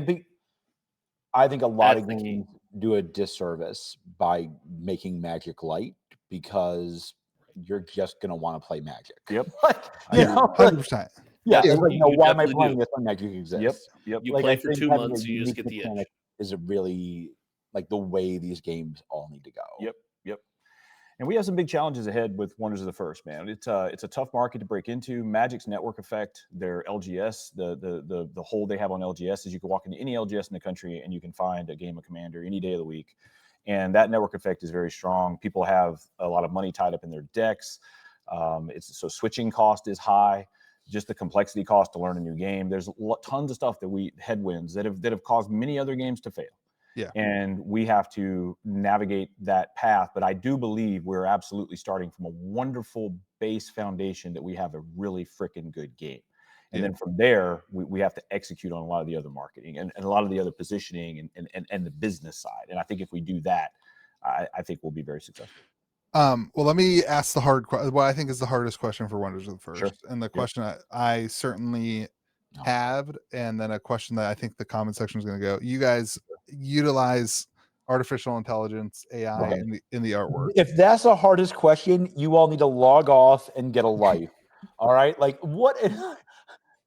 I think a lot of games do a disservice by making Magic light, because you're just going to want to play Magic. Yep. You know, 100%. Yeah, Yeah, it's like, no, you why am I definitely playing do. this when Magic exists? Yep. You Like, play I for think 2 having months, a you just unique get the mechanic edge. is a really, like, the way these games all need to go. Yep. And we have some big challenges ahead with Wonders of the First, man. It's a tough market to break into. Magic's network effect, their LGS, the hold they have on LGS is you can walk into any LGS in the country and you can find a game of Commander any day of the week. And that network effect is very strong. People have a lot of money tied up in their decks. So switching cost is high. Just the complexity cost to learn a new game. There's tons of stuff headwinds that have caused many other games to fail. Yeah. And we have to navigate that path. But I do believe we're absolutely starting from a wonderful base foundation that we have a really freaking good game. And then from there, we have to execute on a lot of the other marketing and a lot of the other positioning and the business side. And I think if we do that, I think we'll be very successful. Well, let me ask what I think is the hardest question for Wonders of the First. Sure. And the question I certainly have, and then a question that I think the comment section is going to go. You guys utilize artificial intelligence, AI, in the artwork. If that's the hardest question, you all need to log off and get a life. All right? Like, what?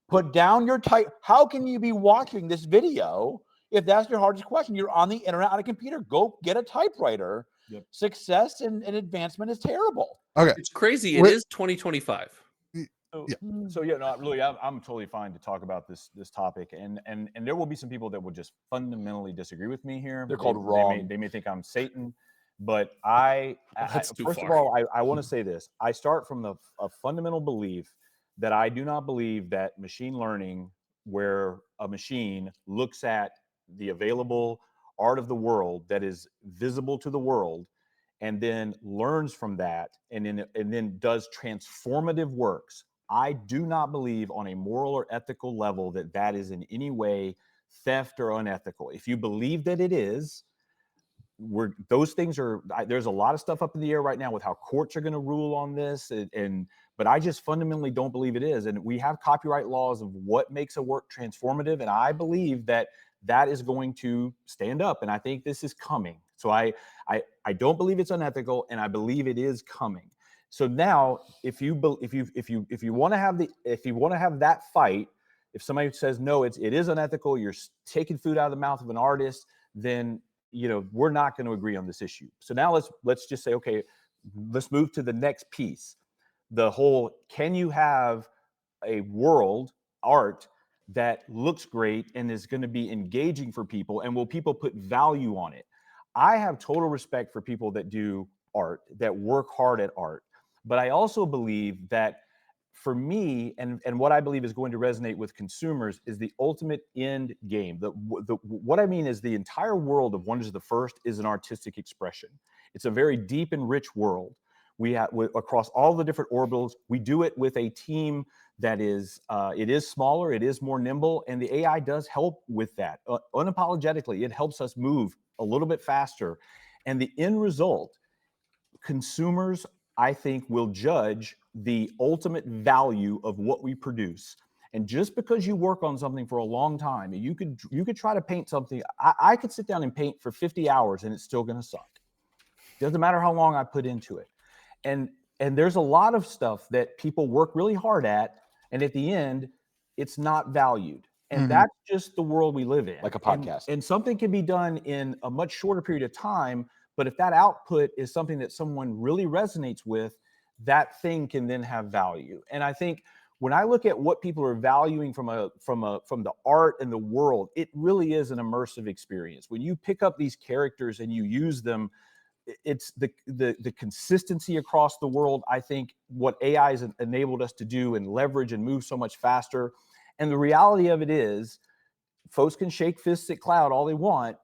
Put down your type. How can you be watching this video if that's your hardest question? You're on the internet on a computer. Go get a typewriter. Yep. Success and advancement is terrible. Okay. It's crazy. It is 2025. I'm totally fine to talk about this topic, and there will be some people that will just fundamentally disagree with me here. They're called wrong. They may think I'm Satan, but first of all, I want to say this. I start from a fundamental belief that I do not believe that machine learning, where a machine looks at the available art of the world that is visible to the world, and then learns from that, and then does transformative works. I do not believe on a moral or ethical level that is in any way theft or unethical. If you believe that it is, those things are. There's a lot of stuff up in the air right now with how courts are going to rule on this, but I just fundamentally don't believe it is. And we have copyright laws of what makes a work transformative, and I believe that is going to stand up. And I think this is coming. So I don't believe it's unethical, and I believe it is coming. So now, if you want to have that fight, if somebody says no, it is unethical, you're taking food out of the mouth of an artist, then we're not going to agree on this issue. So now let's just say, okay, let's move to the next piece. The whole, can you have a world art that looks great and is going to be engaging for people, and will people put value on it? I have total respect for people that do art, that work hard at art. But I also believe that for me, and what I believe is going to resonate with consumers, is the ultimate end game. What I mean is the entire world of Wonders of the First is an artistic expression. It's a very deep and rich world. We have across all the different orbitals. We do it with a team that is it is smaller, it is more nimble, and the AI does help with that unapologetically. It helps us move a little bit faster, and the end result, consumers, I think, will judge the ultimate value of what we produce. And just because you work on something for a long time, you could try to paint something. I could sit down and paint for 50 hours and it's still going to suck. Doesn't matter how long I put into it. And there's a lot of stuff that people work really hard at, and at the end, it's not valued. And that's just the world we live in. Like a podcast. And something can be done in a much shorter period of time, but if that output is something that someone really resonates with, that thing can then have value. And I think when I look at what people are valuing from the art and the world, it really is an immersive experience. When you pick up these characters and you use them, it's the consistency across the world. I think what AI has enabled us to do and leverage and move so much faster. And the reality of it is, folks can shake fists at cloud all they want.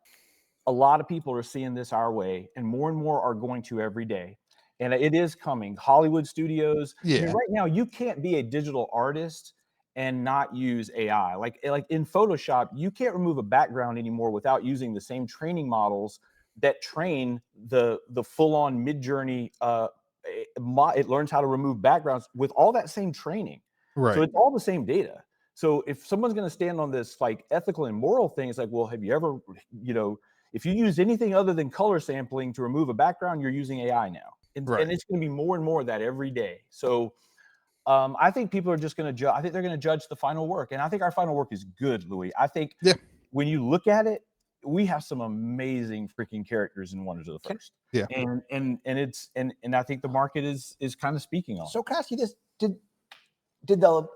A lot of people are seeing this our way, and more are going to every day. And it is coming. Hollywood studios. Yeah. I mean, right now, you can't be a digital artist and not use AI. Like in Photoshop, you can't remove a background anymore without using the same training models that train the full-on Mid-Journey. It learns how to remove backgrounds with all that same training. Right. So it's all the same data. So if someone's going to stand on this like ethical and moral thing, it's like, well, have you ever, if you use anything other than color sampling to remove a background, you're using AI now. And it's going to be more and more of that every day. So I think people are just going to judge. I think they're going to judge the final work. And I think our final work is good, Louis. I think when you look at it, we have some amazing freaking characters in Wonders of the First. Yeah. And I think the market is kind of speaking on. So can I ask you this? Did the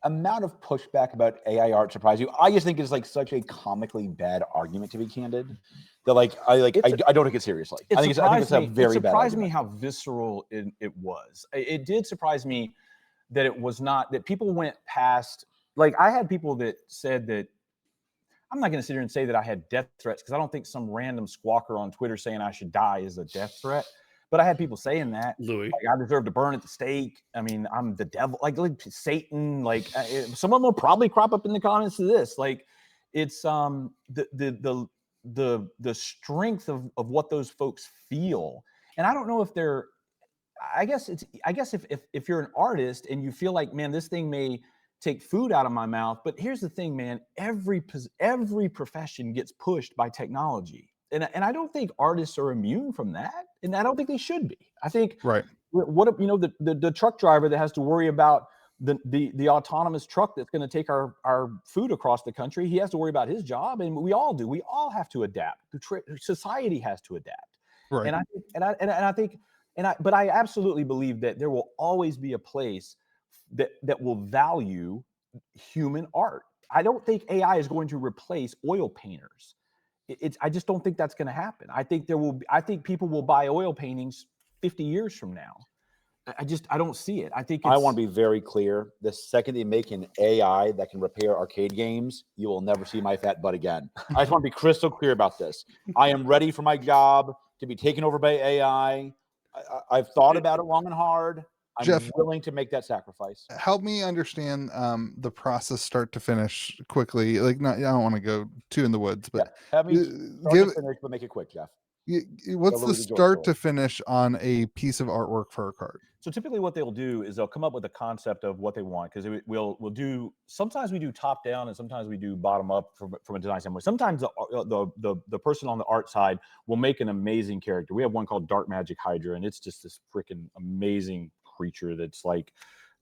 amount of pushback about AI art surprise you? I just think it's like such a comically bad argument, to be candid. That I don't take it seriously. I think it's a very bad argument. It surprised me how visceral it was. It did surprise me that it was not, that people went past, like I had people that said that, I'm not going to sit here and say that I had death threats because I don't think some random squawker on Twitter saying I should die is a death threat. But I had people saying that, Louis, like I deserve to burn at the stake. I mean, I'm the devil, like Satan. Like some of them will probably crop up in the comments to this. Like it's the strength of what those folks feel, and I don't know if they're. I guess if you're an artist and you feel like, man, this thing may take food out of my mouth. But here's the thing, man, every profession gets pushed by technology. And I don't think artists are immune from that. And I don't think they should be. I think the truck driver that has to worry about the autonomous truck that's going to take our food across the country, he has to worry about his job. And we all do. We all have to adapt. Society has to adapt. Right. But I absolutely believe that there will always be a place that will value human art. I don't think AI is going to replace oil painters. I just don't think that's going to happen. I think people will buy oil paintings 50 years from now. I don't see it. I want to be very clear. The second they make an AI that can repair arcade games, you will never see my fat butt again. I just want to be crystal clear about this. I am ready for my job to be taken over by AI. I've thought about it long and hard. I'm Jeff, willing to make that sacrifice. Help me understand the process start to finish quickly. Like, I don't want to go too in the woods, but have me start to finish, but make it quick, Jeff. What's the start to finish on a piece of artwork for a card? So typically what they'll do is they'll come up with a concept of what they want, because we'll do, sometimes we do top down and sometimes we do bottom up from a design standpoint. Sometimes the person on the art side will make an amazing character. We have one called Dark Magic Hydra, and it's just this freaking amazing creature that's like,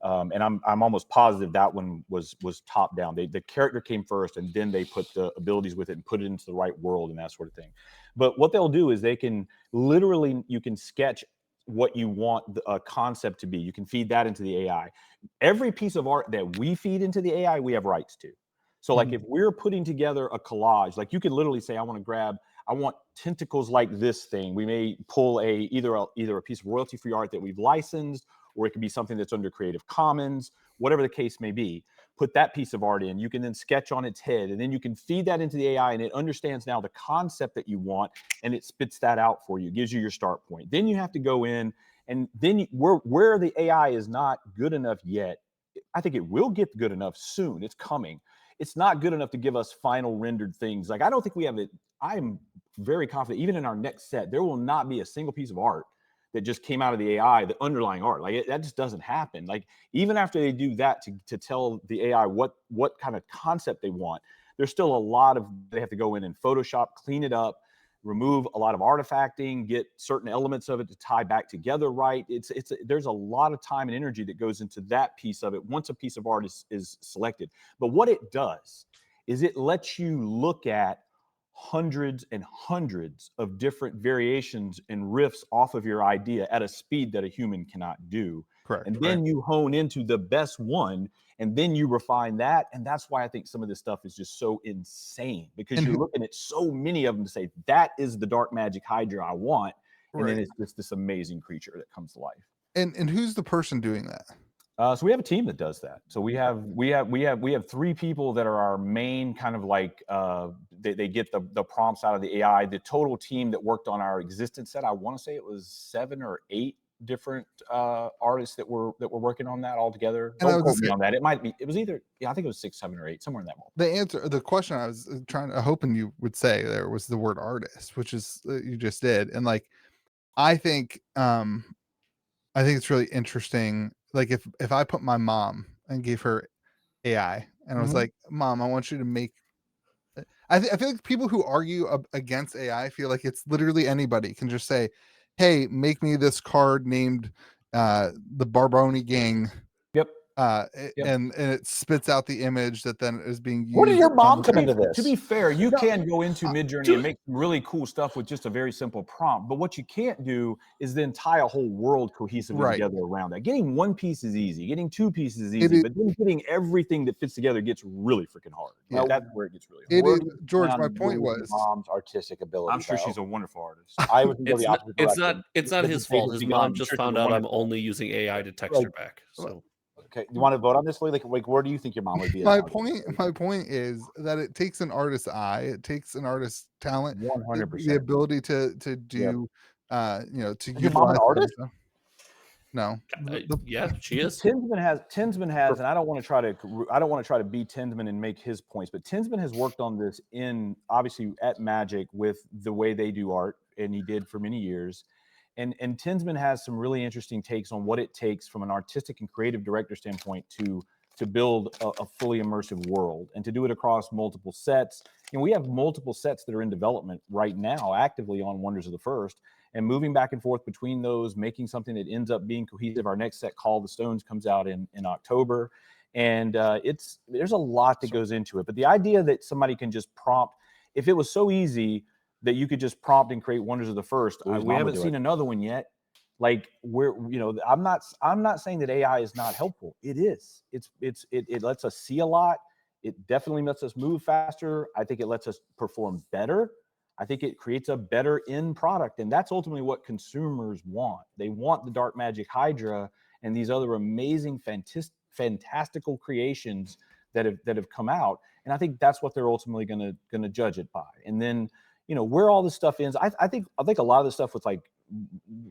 and I'm almost positive that one was top down. The character came first, and then they put the abilities with it and put it into the right world and that sort of thing. But what they'll do is they can literally, you can sketch what you want a concept to be. You can feed that into the AI. Every piece of art that we feed into the AI, we have rights to. So like if we're putting together a collage, like you could literally say, I want tentacles like this thing. We may pull either a piece of royalty-free art that we've licensed, or it could be something that's under Creative Commons, whatever the case may be. Put that piece of art in. You can then sketch on its head, and then you can feed that into the AI, and it understands now the concept that you want, and it spits that out for you, gives you your start point. Then you have to go in, and then where the AI is not good enough yet, I think it will get good enough soon. It's coming. It's not good enough to give us final rendered things. Like, I don't think we have it. I'm very confident, even in our next set, there will not be a single piece of art that just came out of the AI, the underlying art. Like that just doesn't happen. Like even after they do that to tell the AI what kind of concept they want, there's still a lot of, they have to go in and Photoshop, clean it up, remove a lot of artifacting, get certain elements of it to tie back together right. There's a lot of time and energy that goes into that piece of it once a piece of art is selected. But what it does is it lets you look at hundreds and hundreds of different variations and riffs off of your idea at a speed that a human cannot do. Correct. And then you hone into the best one, and then you refine that. And that's why I think some of this stuff is just so insane, because you're looking at so many of them to say, that is the Dark Magic Hydra I want. And then it's just this amazing creature that comes to life. And who's the person doing that? So we have a team that does that. So we have 3 people that are our main kind of like, they get the prompts out of the AI. The total team that worked on our existing set, I want to say it was 7 or 8 different artists that were working on that all together. And I Don't was quote me on that. It was either, I think it was 6, 7, or 8, somewhere in that ballpark. the question I was hoping you would say there was the word artist, which is you just did. And like, I think it's really interesting. Like if I put my mom and gave her AI and I was like, Mom, I want you to make, I feel like people who argue against AI feel like it's literally anybody can just say, hey, make me this card named the Barboni Gang. Yep. And it spits out the image that then is being used. Where did your mom come into this? To be fair, you can go into Midjourney and make really cool stuff with just a very simple prompt. But what you can't do is then tie a whole world cohesively together around that. Getting one piece is easy. Getting two pieces is easy. But then getting everything that fits together gets really freaking hard. Yeah. That's where it gets really hard. George, my point was mom's artistic ability. I'm sure she's a wonderful artist. I would go the opposite direction. It's not his fault. His mom just found out I'm only using AI to text her back. So. Okay, you want to vote on this, Lee? Like, where do you think your mom would be? My point is that it takes an artist's eye, it takes an artist's talent, 100%. the ability to do, to use your mom an artist. No, yeah, she is. Tinsman has, and I don't want to try to be Tinsman and make his points, but Tinsman has worked on this obviously at Magic with the way they do art, and he did for many years. And Tinsman has some really interesting takes on what it takes from an artistic and creative director standpoint to build a fully immersive world and to do it across multiple sets. We have multiple sets that are in development right now, actively on Wonders of the First, and moving back and forth between those, making something that ends up being cohesive. Our next set, Call of the Stones, comes out in October, and there's a lot that goes into it. But the idea that somebody can just prompt, if it was so easy that you could just prompt and create Wonders of the First. We haven't seen another one yet. Like I'm not saying that AI is not helpful. It is. It lets us see a lot. It definitely lets us move faster. I think it lets us perform better. I think it creates a better end product, and that's ultimately what consumers want. They want the Dark Magic Hydra and these other amazing, fantastical creations that have come out, and I think that's what they're ultimately going to judge it by. And then, where all this stuff ends, I think a lot of the stuff with, like,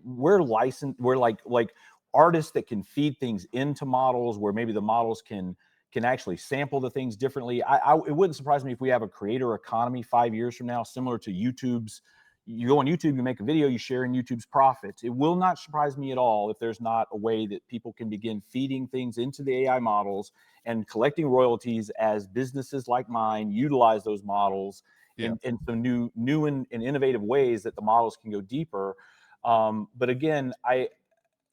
we're licensed, we're like artists that can feed things into models, where maybe the models can actually sample the things differently. It wouldn't surprise me if we have a creator economy 5 years from now, similar to YouTube's. You go on YouTube, you make a video, you share in YouTube's profits. It will not surprise me at all if there's not a way that people can begin feeding things into the AI models and collecting royalties as businesses like mine utilize those models in some new and innovative ways that the models can go deeper. But again,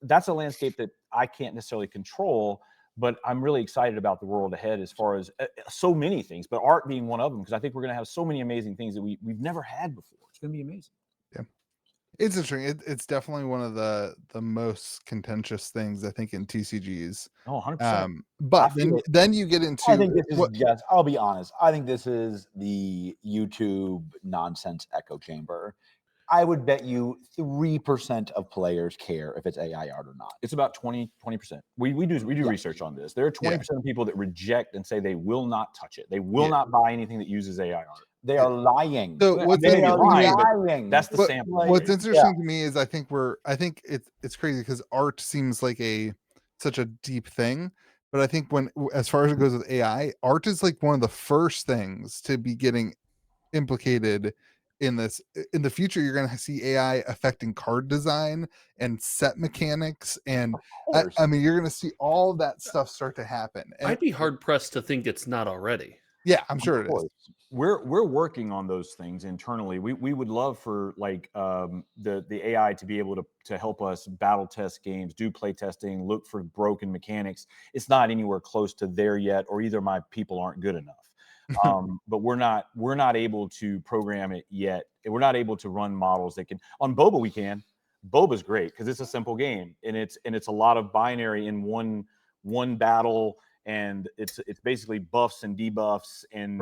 that's a landscape that I can't necessarily control, but I'm really excited about the world ahead as far as so many things, but art being one of them, because I think we're going to have so many amazing things that we've never had before. It's going to be amazing. Yeah. It's interesting. It's definitely one of the most contentious things, I think, in TCGs. Oh, 100%. But then you get into, I think this is, yes, I'll be honest. I think this is the YouTube nonsense echo chamber. I would bet you 3% of players care if it's AI art or not. It's about 20%. We do research on this. There are 20% of people that reject and say they will not touch it. They will not buy anything that uses AI art. They are lying. So They are lying. That's the sample. What's interesting to me is I think it's crazy because art seems like such a deep thing, but I think as far as it goes with AI, art is like one of the first things to be getting implicated in this. In the future, you're going to see AI affecting card design and set mechanics, and I mean, you're going to see all that stuff start to happen. And I'd be hard pressed to think it's not already. Yeah, I'm sure it is. We're working on those things internally. We would love for, like, the AI to be able to help us battle test games, do play testing, look for broken mechanics. It's not anywhere close to there yet, or either my people aren't good enough. But we're not able to program it yet. We're not able to run models that can. On Boba we can. Boba's great because it's a simple game, and it's a lot of binary in one battle. And it's basically buffs and debuffs and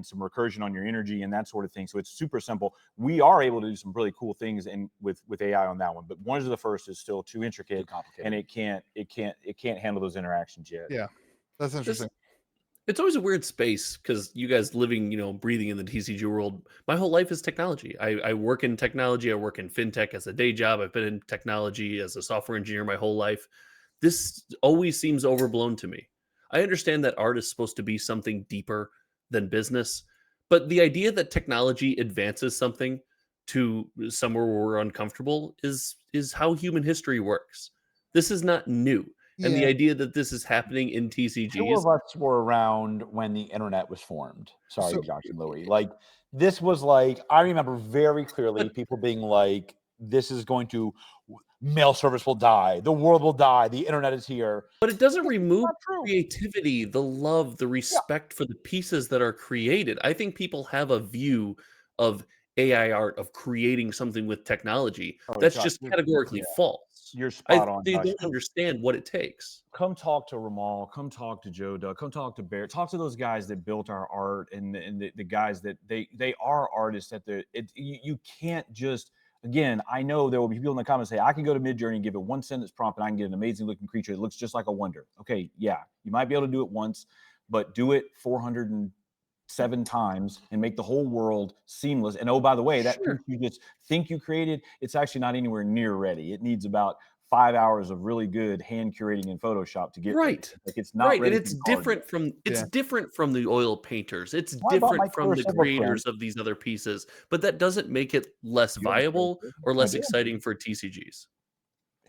some recursion on your energy and that sort of thing. So it's super simple. We are able to do some really cool things with AI on that one. But Wonders of the First is still too intricate, and it can't handle those interactions yet. Yeah, that's interesting. It's always a weird space because you guys living, breathing in the TCG world. My whole life is technology. I work in technology. I work in fintech as a day job. I've been in technology as a software engineer my whole life. This always seems overblown to me. I understand that art is supposed to be something deeper than business, but the idea that technology advances something to somewhere where we're uncomfortable is how human history works. This is not new. And the Yeah. idea that this is happening in Two TCGs, of us were around when the internet was formed. Sorry, So- Josh and Louie. Like, this was like, I remember very clearly But- people being like, this is going to, mail service will die, the world will die, the internet is here. but it doesn't It's remove not true. creativity, the love, the respect for the pieces that are created. I think people have a view of AI art, of creating something with technology, Oh, that's Josh, just you're- categorically yeah. false. You're spot on, They Josh. don't understand what it takes. Come talk to Ramal, come talk to Joe Doug, come talk to Bear, talk to those guys that built our art and the guys that they are artists at you can't just, again, I know there will be people in the comments say, I can go to Midjourney and give it 1 sentence prompt and I can get an amazing looking creature that looks just like a wonder. Okay, yeah, you might be able to do it once, but do it 407 times and make the whole world seamless. And oh, by the way, that Sure. piece you just think you created, it's actually not anywhere near ready. It needs about 5 hours of really good hand curating in Photoshop to get Right. ready. Like, it's not Right, ready and for it's the card different yet. from Yeah. different from the oil painters. It's Well, I bought my different from the Clear Silver creators of these other pieces, but that doesn't make it less You have a Clear viable Silver? or less do. exciting for TCGs.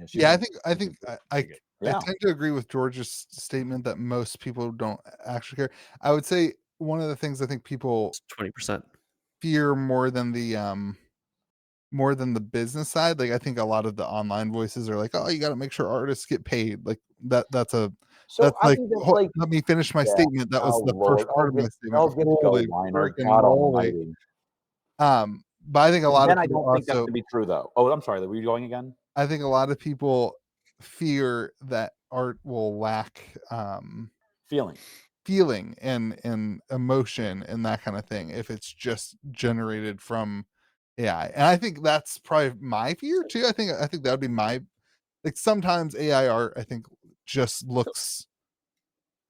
she Yeah, I doesn't- think I Yeah. tend to agree with George's statement that most people don't actually care. I would say one of the things I think people It's 20%. fear more than the business side. Like, I think a lot of the online voices are like, oh, you got to make sure artists get paid. Like that's So I like, think that's like, let me finish my yeah. statement. That was Oh, the Lord. first part of my statement. I'll get to go, Holy Weiner. frickin' God moly. almighty. But I think a lot Then of I people don't think that's also, going to be true, though. Oh, I'm sorry. Were you going again? I think a lot of people fear that art will lack feeling and emotion and that kind of thing if it's just generated from AI. And I think that's probably my fear too. I think that would be my, like, sometimes AI art I think just looks,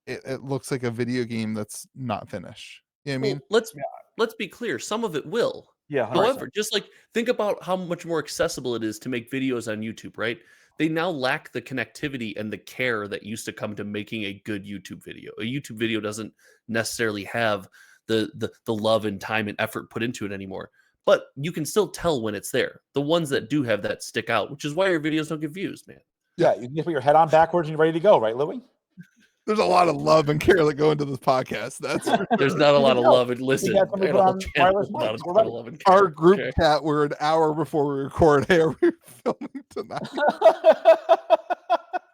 it looks like a video game that's not finished. You know what I mean? Well, let's be clear. Some of it will. Yeah, 100%. However, just like think about how much more accessible it is to make videos on YouTube, right? They now lack the connectivity and the care that used to come to making a good YouTube video. A YouTube video doesn't necessarily have the love and time and effort put into it anymore. But you can still tell when it's there. The ones that do have that stick out, which is why your videos don't get views, man. Yeah, you can just put your head on backwards and you're ready to go, right, Louie? There's a lot of love and care that go into this podcast. That's There's not a lot of love and listen. had somebody I put got a on whole channel wireless without mics. a We're ton ready. of love and care. our group Okay. chat. We're an hour before we record. Hey, are we filming tonight?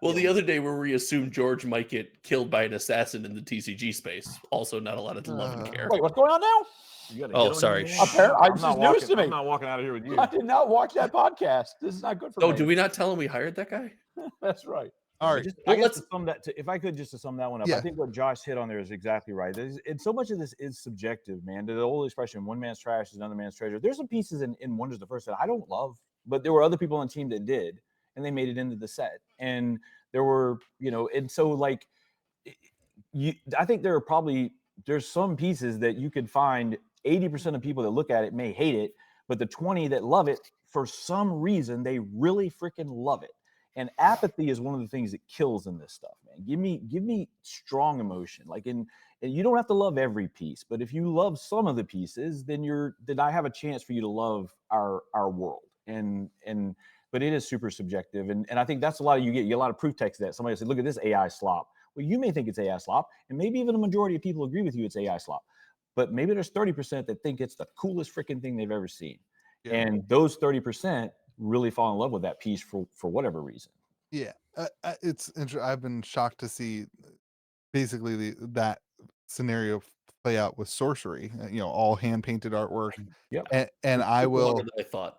Well, the other day where we assumed George might get killed by an assassin in the TCG space, also not a lot of love and care. Wait, what's going on now? You gotta Oh, get on sorry. your game. Apparently, I'm this not is news walking- to me. I'm not walking out of here with you. I did not watch that podcast. This is not good for Oh, me. did we not tell him we hired that guy? That's right. All right. I Well, guess to sum that, if I could just to sum that one up, Yeah. I think what Josh hit on there is exactly right. And so much of this is subjective, man. To the old expression, one man's trash is another man's treasure. There's some pieces in Wonders the First that I don't love, but there were other people on the team that did, and they made it into the set. And there were, and so like, I think there's some pieces that you could find 80% of people that look at it may hate it, but the 20 that love it, for some reason, they really freaking love it. And apathy is one of the things that kills in this stuff, man. Give me strong emotion. Like, and you don't have to love every piece, but if you love some of the pieces, then I have a chance for you to love our world. But it is super subjective. And I think that's you get a lot of proof text that somebody said, look at this AI slop. Well, you may think it's AI slop, and maybe even a majority of people agree with you it's AI slop. But maybe there's 30% that think it's the coolest freaking thing they've ever seen. Yeah. And those 30% really fall in love with that piece for whatever reason. Yeah, it's interesting. I've been shocked to see basically that scenario play out with sorcery. All hand painted artwork. Yep. And I will. Longer than I thought.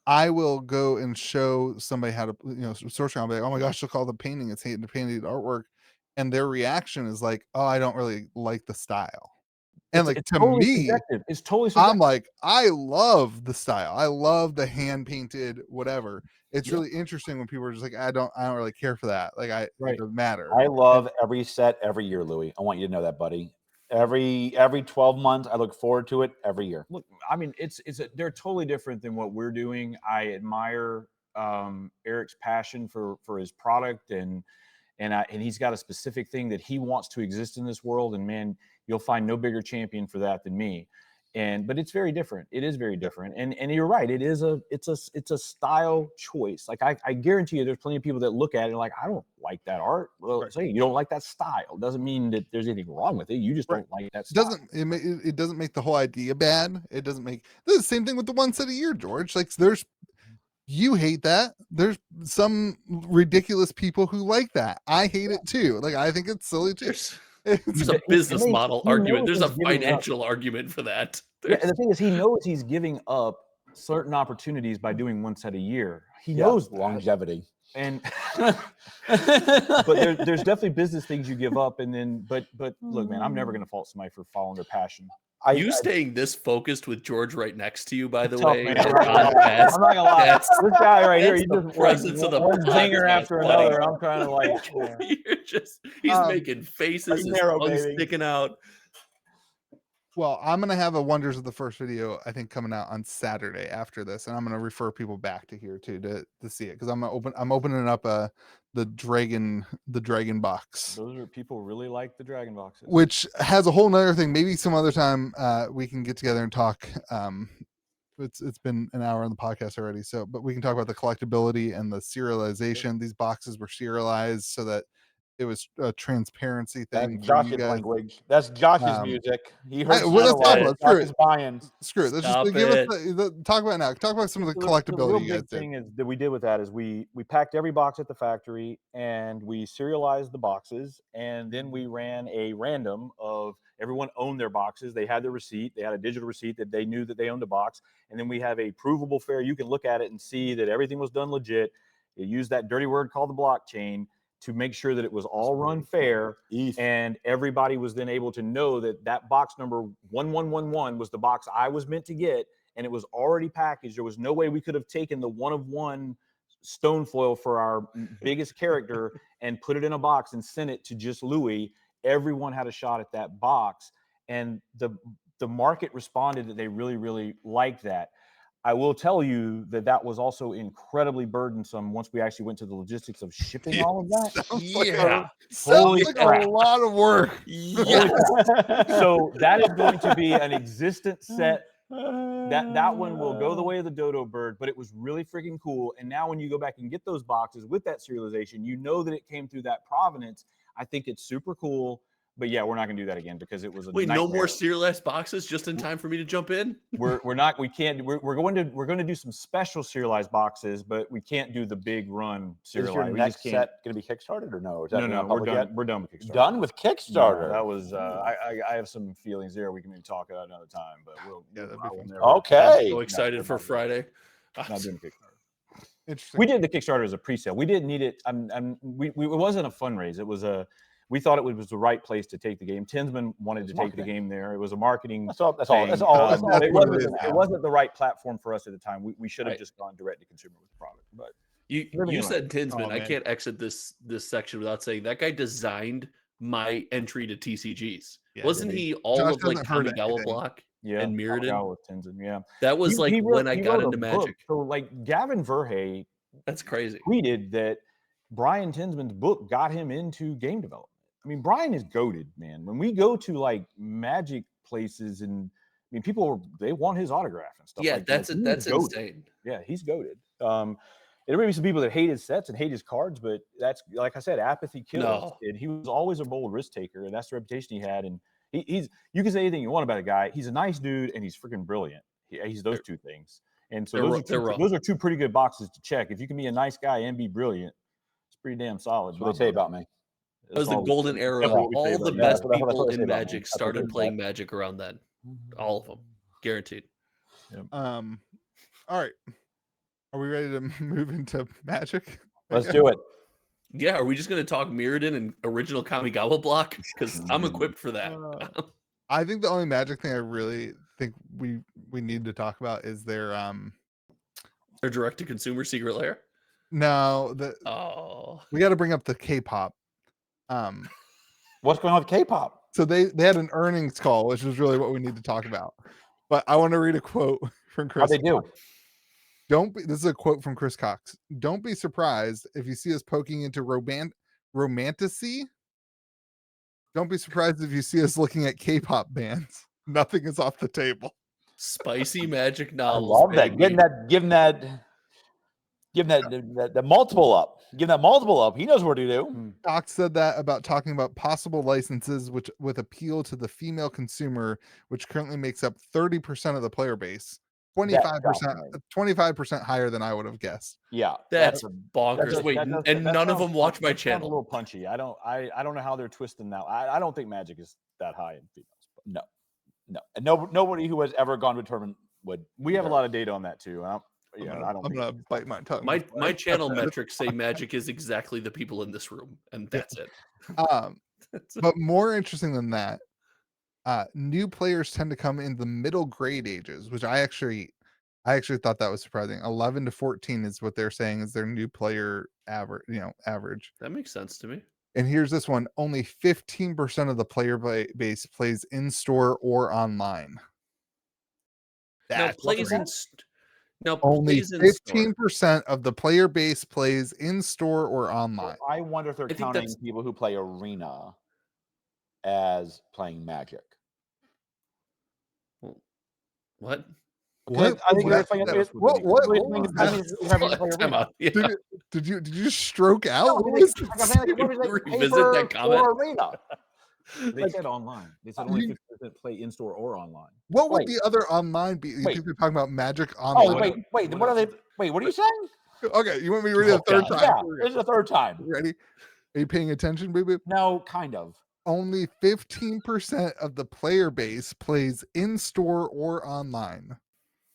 I will go and show somebody how to, sorcery. I'll be like, oh my gosh, look all the painting. It's hand painted artwork, and their reaction is like, oh, I don't really like the style. And it's to totally me, subjective. It's totally subjective. I'm like, I love the style. I love the hand painted whatever. It's really interesting when people are just like, I don't really care for that. Like, it doesn't matter. I love every set every year, Louie. I want you to know that, buddy. Every 12 months, I look forward to it every year. Look, I mean, they're totally different than what we're doing. I admire Eric's passion for his product, and he's got a specific thing that he wants to exist in this world. And man, you'll find no bigger champion for that than me. But it's very different. It is very different. And you're right. It's a style choice. Like I guarantee you, there's plenty of people that look at it and like, I don't like that art. Well, say you don't like that style. Doesn't mean that there's anything wrong with it. You just don't like that style. It doesn't make the whole idea bad. It doesn't make the same thing with the one set a year, George. Like you hate that. There's some ridiculous people who like that. I hate it too. Like I think it's silly too. There's a business model argument. There's a financial argument for that. Yeah, and the thing is, he knows he's giving up certain opportunities by doing one set a year. He knows longevity. And but there's definitely business things you give up, and then but look, man, I'm never going to fault somebody for following their passion. Staying this focused with George right next to you, by the tough, way. I'm not gonna lie. This guy right here, he just presence of the one zinger after another. I'm trying to like. He's making faces, his tongue's sticking out. Well, I'm gonna have a Wonders of the First video, I think, coming out on Saturday after this, and I'm gonna refer people back to here too to see it because I'm opening up the dragon box. Those are people really like the dragon boxes, which has a whole nother thing. Maybe some other time we can get together and talk. It's been an hour on the podcast already, but we can talk about the collectability and the serialization. These boxes were serialized so that it was a transparency thing. That's Josh's language. That's Josh's music. He heard Josh's buy-ins. Screw it. Let's just give us talk about it now. Talk about some of the collectability you guys did. The thing is that we did with that is we packed every box at the factory and we serialized the boxes, and then we ran a random of everyone owned their boxes. They had their receipt. They had a digital receipt that they knew that they owned a box, and then we have a provable fair. You can look at it and see that everything was done legit. You use that dirty word called the blockchain to make sure that it was all run fair, and everybody was then able to know that box number 1111 was the box I was meant to get, and it was already packaged. There was no way we could have taken the 1-of-1 stone foil for our biggest character and put it in a box and sent it to just Louis. Everyone had a shot at that box, and the market responded that they really, really liked that. I will tell you that was also incredibly burdensome once we actually went to the logistics of shipping all of that. Sounds like a lot of work. So that is going to be an existent set. That one will go the way of the dodo bird, but it was really freaking cool. And now when you go back and get those boxes with that serialization, you know that it came through that provenance. I think it's super cool. But yeah, we're not gonna do that again because it was a nightmare. No more serialized boxes just in time for me to jump in. We're going to do some special serialized boxes, but we can't do the big run serialized. Is your next set gonna be Kickstarted or no? No, we're done. We're done with Kickstarter. Done with Kickstarter. No, that was I have some feelings there. We can maybe talk about another time, but okay. I'm so excited for Friday. Not doing Kickstarter. Interesting. We did the Kickstarter as a pre-sale. We didn't need it. It wasn't a fundraise. It was we thought it was the right place to take the game. Tinsman wanted to take the game there. It was a marketing. That's all. It wasn't the right platform for us at the time. We should have just gone direct to consumer with the product. But you said Tinsman. I can't exit this section without saying that guy designed my entry to TCGs. Yeah, wasn't he all of like Kamigawa block? Yeah, and Mirrodin. Yeah, that was when I got into Magic. So like Gavin Verhey, that's crazy. Tweeted that Brian Tinsman's book got him into game development. I mean, Brian is goated, man. When we go to like Magic places, and I mean, people they want his autograph and stuff. Yeah, like that's insane. Yeah, he's goated. There may be some people that hate his sets and hate his cards, but that's like I said, apathy kills. No. And he was always a bold risk taker, and that's the reputation he had. And he's you can say anything you want about a guy. He's a nice dude, and he's freaking brilliant. He's those two things. And so those are two pretty good boxes to check. If you can be a nice guy and be brilliant, it's pretty damn solid. What they say about me? That was the golden era. All the best people in Magic started playing Magic around then. All of them, guaranteed. Yep. All right, are we ready to move into Magic? Let's do it. Yeah, are we just going to talk Mirrodin and original Kamigawa block? Because I'm equipped for that. I think the only Magic thing I really think we need to talk about is their direct to consumer secret lair. No, we got to bring up the K-pop. What's going on with K-pop? So they had an earnings call, which is really what we need to talk about. But I want to read a quote from Chris. How they do? This is a quote from Chris Cox. Don't be surprised if you see us poking into romanticy. Don't be surprised if you see us looking at K-pop bands. Nothing is off the table. Spicy magic I novels. love that. baby. Give him that multiple up. Give him that multiple up. He knows what to do. Cox said that about talking about possible licenses which with appeal to the female consumer, which currently makes up 30% of the player base. 25% higher than I would have guessed. Yeah, That's a- bonkers. that's a- Wait, that does- and That none of sounds them watch pun- my that sounds channel. A little punchy. I don't know how they're twisting that. I don't think Magic is that high in females. no, and nobody who has ever gone to a tournament would. We have a lot of data on that too. I'm I gonna bite my tongue. My channel metrics say Magic is exactly the people in this room, and that's it. But more interesting than that, new players tend to come in the middle grade ages, which I actually thought that was surprising. 11 to 14 is what they're saying is their new player average. That makes sense to me. And here's this one: only 15% of the player base plays in store or online. Now plays in. Only plays in store. 15% of the player base plays in store or online. I wonder if they're I think counting that's- people who play Arena as playing Magic. What? What? I think What? they're playing. What? Time out. Yeah. Did you just stroke out? No, What like, was like, this? I'm saying, like, what is it, Revisit paper that comment. or Arena? They said online. They said only 50% play in store or online. What would Wait. the other online be? You Wait. think they're talking about Magic Oh, online? wait. What are they? Wait, what are you saying? Okay, you want me to read it a third God. time? Yeah, this is the third time. Ready? Are you paying attention, boo boo? No, kind of. Only 15% of the player base plays in store or online.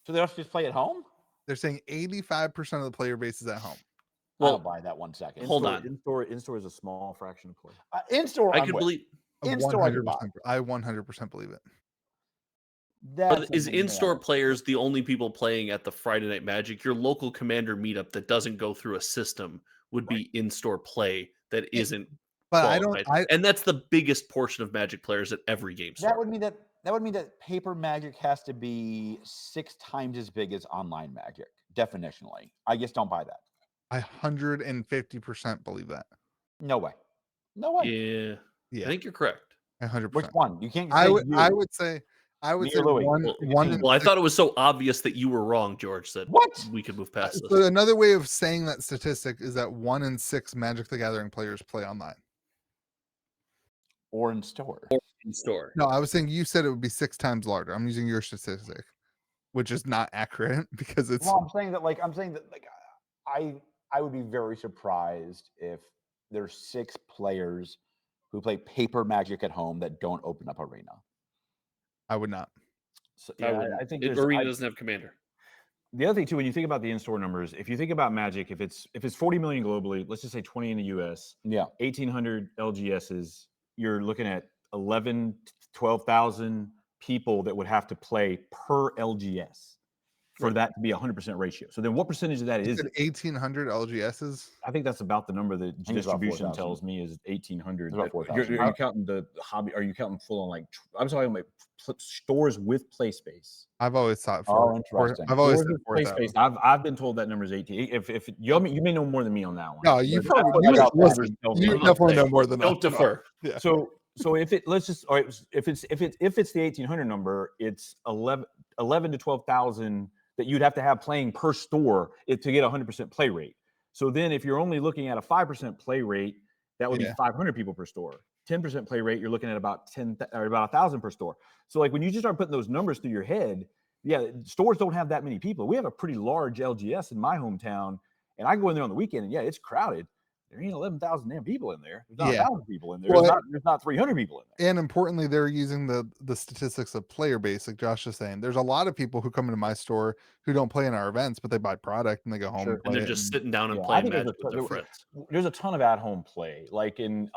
So they don't just play at home? They're saying 85% of the player base is at home. I Well, don't buy that 1 second. Hold on. In store is a small fraction of play. In store, I I'm could with. believe. In store, I could buy. I 100% believe it. That's But is amazing. in-store players the only people playing at the Friday Night Magic? Your local Commander meetup that doesn't go through a system would be in-store play that isn't But qualified. And that's the biggest portion of Magic players at every game store. That would mean that paper Magic has to be 6 times as big as online Magic, definitionally. I just don't buy that. I 150% believe that. No way. Yeah. Yeah, I think you're correct. 100%. Which one? You can't. I say would you. say Me or Louis? one in Well, I thought it was so obvious that you were wrong, George, that What? we could move past So this. another way of saying that statistic is that 1 in 6 Magic the Gathering players play online. Or in store. In-store. No, I was saying you said it would be 6 times larger. I'm using your statistic, which is not accurate because it's Well, I'm saying that I would be very surprised if there's 6 players who play paper Magic at home that don't open up Arena. I would not. So, I wouldn't. I think Arena doesn't have Commander. the other thing too, when you think about the in-store numbers, if you think about Magic, if it's 40 million globally, let's just say 20 in the US, Yeah. 1,800 LGSs, you're looking at 11, 12,000 people that would have to play per LGS for that to be 100% ratio. So then what percentage of that is it? 1,800 LGSs. I think that's about the number that think it's about distribution 4,000. tells me is 1,800. It's about 4,000. Are you counting the hobby? Are you counting full on like? I'm talking about stores with play space. I've always thought Oh, interesting. I've always Stores said with play 4,000. space. I've been told that number is 18. If you may know more than me on that one. No, you But probably that's you, what listen, numbers tell you me. definitely know more than Don't us. defer. Yeah. So if it let's just all right, if it's the 1,800 number, it's 11 to 12,000 that you'd have to have playing per store to get 100% play rate. So then if you're only looking at a 5% play rate, that would be 500 people per store. 10% play rate, you're looking at about 1,000 per store. So like when you just start putting those numbers through your head, yeah, stores don't have that many people. We have a pretty large LGS in my hometown, and I go in there on the weekend, and yeah, it's crowded. There ain't 11,000 damn people in there. There's not 1,000 people in there. Well, There's not 300 people in there. And importantly, they're using the statistics of player base, like Josh is saying. There's a lot of people who come into my store who don't play in our events, but they buy product and they go home and play And they're it. just sitting down and Yeah, I playing think there's Magic with their friends. There's a ton of at-home play, like in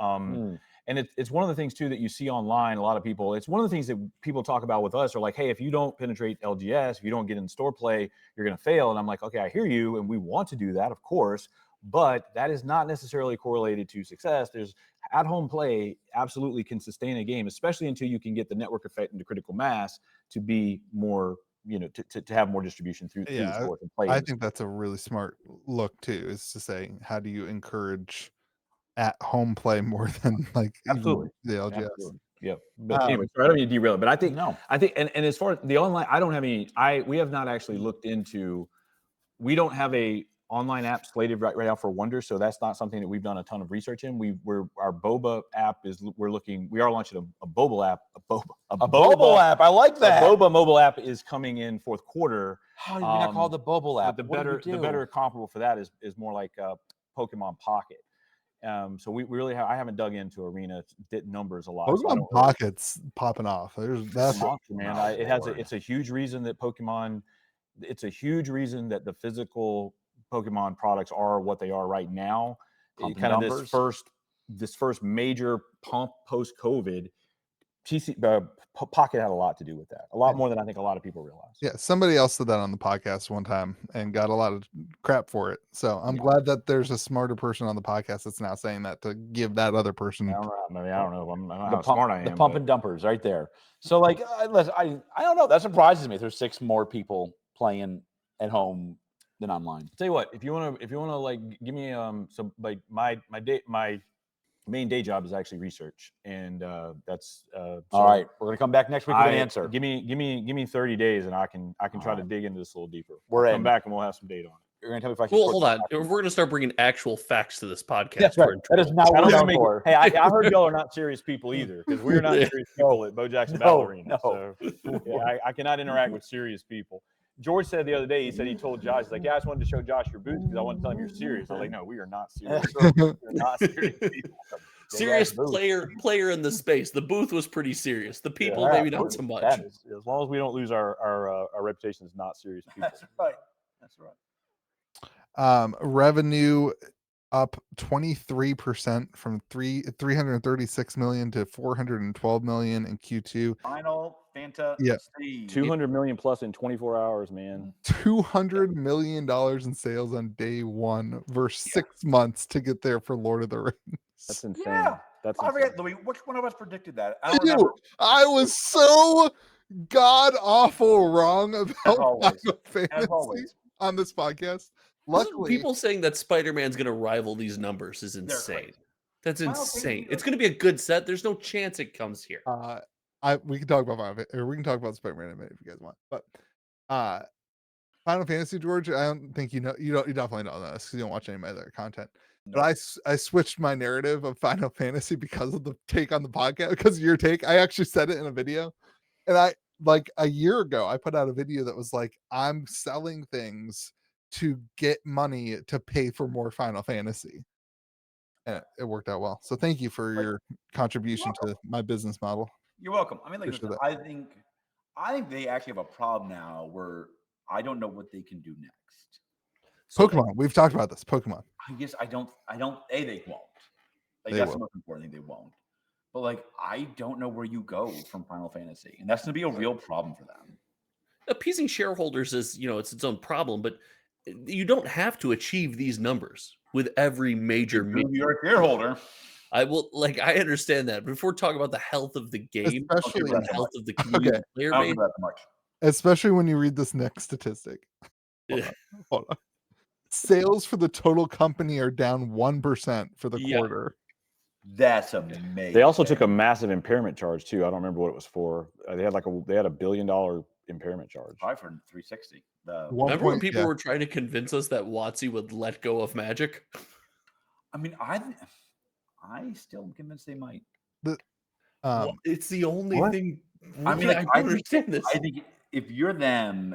and it's one of the things too that you see online. A lot of people, it's one of the things that people talk about with us are like, hey, if you don't penetrate LGS, if you don't get in store play, you're going to fail. And I'm like, okay, I hear you, and we want to do that, of course. but that is not necessarily correlated to success. There's at-home play absolutely can sustain a game, especially until you can get the network effect into critical mass to be more, to have more distribution through the sport and play. I think that's a really smart look too, is to say, how do you encourage at-home play more than like Absolutely the LGS? Absolutely. Yep. But anyway, sorry, I don't mean to derail it, but I think, and as far as the online, I don't have any, we have not actually looked into, we don't have a online app slated right now for Wonder, so that's not something that we've done a ton of research in. Our Boba app we are launching a Boba app, a Boba app. I like that. The Boba mobile app is coming in fourth quarter. How do you not call it the Boba app? But the better comparable for that is more like Pokemon Pocket. So we really I haven't dug into Arena numbers a lot. Pokemon Pocket's popping off. That's monster, man. It's a huge reason that Pokemon. It's a huge reason that the physical Pokemon products are what they are right now. Kind of this first major pump post COVID. Pocket had a lot to do with that. A lot more than I think a lot of people realize. Yeah, somebody else said that on the podcast one time and got a lot of crap for it. So I'm glad that there's a smarter person on the podcast that's now saying that to give that other person. I don't know. I don't know how smart I am. The pump and dumpers right there. So like, listen, I don't know. That surprises me. There's 6 more people playing at home than online. Tell you what, if you want to like give me some like my main day job is actually research, and that's all right. We're gonna come back next week with an answer. Give me 30 days, and I can try to dig into this a little deeper. Come back and we'll have some data on it. You're gonna tell me if I can. Well, hold on. We're gonna start bringing actual facts to this podcast. That's right. That is not what I'm going for. Hey, I heard y'all are not serious people either, because we're not serious people at Bojackson Ballerina. No. So yeah, I cannot interact with serious people. George said the other day, he told Josh, he's like, yeah, I just wanted to show Josh your boots because I want to tell him you're serious. I was like, no, we are not serious. We're not serious people. Serious player in the space. The booth was pretty serious. The people, maybe not so much. As long as we don't lose our reputation as not serious people. That's right. Revenue up 23% from 336 million to 412 million in Q2. Final Fantasy. Yeah. 200 million plus in 24 hours, man. $200 million in sales on day one versus 6 months to get there for Lord of the Rings. That's insane. Yeah. That's I insane. forget, Louis, which one of us predicted that? I was so god awful wrong about Final Fantasy on this podcast. Luckily, people saying that Spider-Man's going to rival these numbers is insane. That's insane. It's going to be a good set. There's no chance it comes here. We can talk about we can talk about Spider-Man in a minute if you guys want. But Final Fantasy, George, I don't think you definitely don't know this because you don't watch any of my other content. No. But I switched my narrative of Final Fantasy because of the take on the podcast, because of your take. I actually said it in a video, and like a year ago I put out a video that was like, I'm selling things to get money to pay for more Final Fantasy, and it worked out well. So thank you for your contribution to my business model. You're welcome. I mean, like, I think they actually have a problem now where I don't know what they can do next. So Pokemon, we've talked about this. Pokemon. I guess I don't. They won't. Like, that's the most important thing. They won't. But like, I don't know where you go from Final Fantasy, and that's going to be a real problem for them. Appeasing shareholders is, it's its own problem, but you don't have to achieve these numbers with every major. You're a shareholder. I understand that. But if we're talking about the health of the game, especially the health of the community player base, especially when you read this next statistic. Hold on. Sales for the total company are down 1% for the quarter. That's amazing. They also took a massive impairment charge too. I don't remember what it was for. They had $1 billion impairment charge. Probably for 360. Remember when people were trying to convince us that WotC would let go of Magic? I mean, I still am convinced they might. It's the only thing. I mean, I understand this. I think if you're them,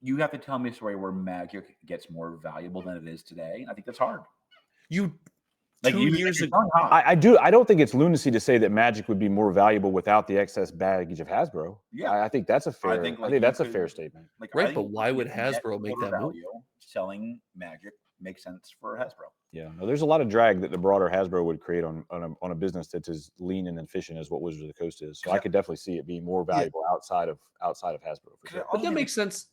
you have to tell me a story where Magic gets more valuable than it is today. I think that's hard. 2 years ago, I don't think it's lunacy to say that Magic would be more valuable without the excess baggage of Hasbro. Yeah, I think that's a fair. I think that's a fair statement. Right, but why would Hasbro make that move? Selling Magic makes sense for Hasbro. Yeah, no, there's a lot of drag that the broader Hasbro would create on a business that's as lean and efficient as what Wizards of the Coast is. So I could definitely see it being more valuable outside of Hasbro. For sure. But that makes sense.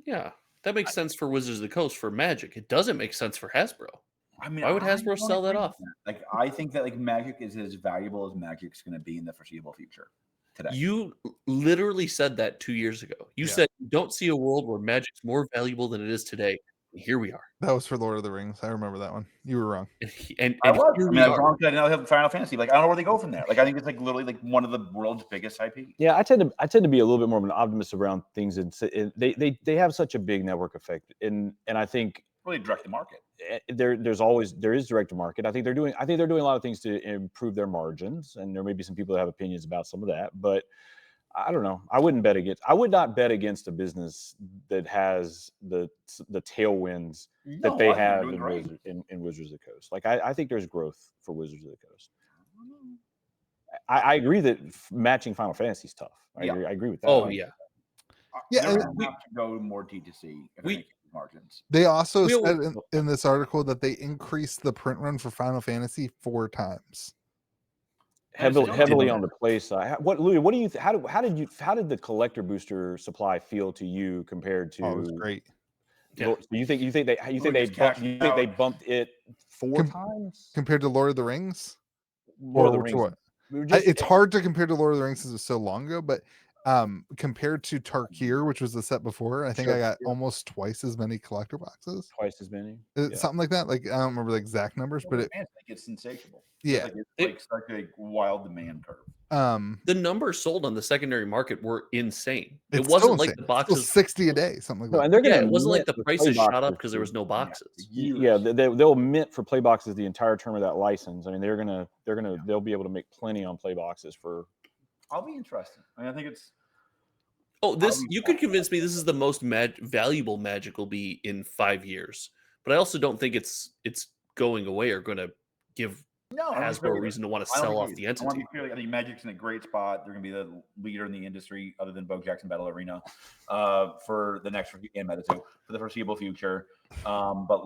Yeah, That makes sense for Wizards of the Coast. For Magic, it doesn't make sense for Hasbro. I mean, Why would I Hasbro don't sell that agree off? with that. Like, I think that like Magic is as valuable as Magic's going to be in the foreseeable future. Today. You literally said that 2 years ago. You said you don't see a world where Magic's more valuable than it is today. And here we are. That was for Lord of the Rings. I remember that one. You were wrong. And I was. here I we mean, I was are. wrong because I didn't have Final Fantasy. Like, I don't know where they go from there. Like, I think it's like literally like one of the world's biggest IP. Yeah, I tend to be a little bit more of an optimist around things, and they have such a big network effect, and I think Really direct the market. there is direct to market. I think they're doing a lot of things to improve their margins, and there may be some people that have opinions about some of that, but I don't know. I would not bet against a business that has the tailwinds that they have in Wizards of the Coast. Like I think there's growth for Wizards of the Coast. I agree that matching Final Fantasy is tough. I agree with that. Oh yeah. Yeah, and we have to go more D2C. Margins. They also said in this article that they increased the print run for Final Fantasy 4 times. Heavily on the play side. Louis? What do you? How did the collector booster supply feel to you compared to? Oh, it was great. Yeah. You think they bumped it 4 times compared to Lord of the Rings? Lord of the Rings. What? It's hard to compare to Lord of the Rings because it's so long ago, but compared to Tarkir, which was the set before, I think I got almost twice as many collector boxes. Twice as many, something like that. Like I don't remember the exact numbers, but it's insatiable. Yeah, it's like a wild demand curve. The numbers sold on the secondary market were insane. It wasn't like the boxes still 60 a day, something like that. And they're it wasn't like the prices shot up because there was no boxes. Yeah, they'll mint for play boxes the entire term of that license. I mean, they'll be able to make plenty on play boxes for. I'll be interested. I mean, I think it's. You could convince me this is the most valuable Magic will be in 5 years, but I also don't think it's going away or going to give Hasbro a reason to want to sell off the entity. I think Magic's in a great spot. They're going to be the leader in the industry, other than Bo Jackson Battle Arena, for the next and Meta 2 for the foreseeable future. But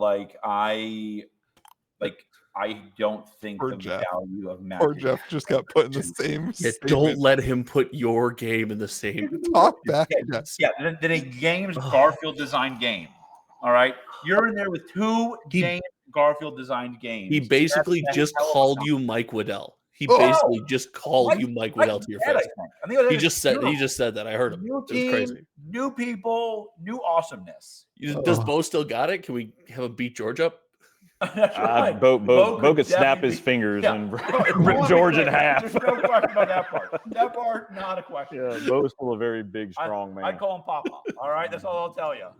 I don't think the value of Magic. Poor Jeff just got put in the same. Don't let him put your game in the same. Talk back. Then a James Garfield designed game. All right, you're in there with 2 James Garfield designed games. He basically just called you Mike Waddell. He basically just called you Mike Waddell to your face. He just said that. I heard him. It was crazy. New people, new awesomeness. Does Bo still got it? Can we have a beat George up? Bo could snap his fingers and rip George in half. There's no question about that part. That part, not a question. Yeah, Bo's still a very big, strong man. I call him Papa. All right, that's all I'll tell you.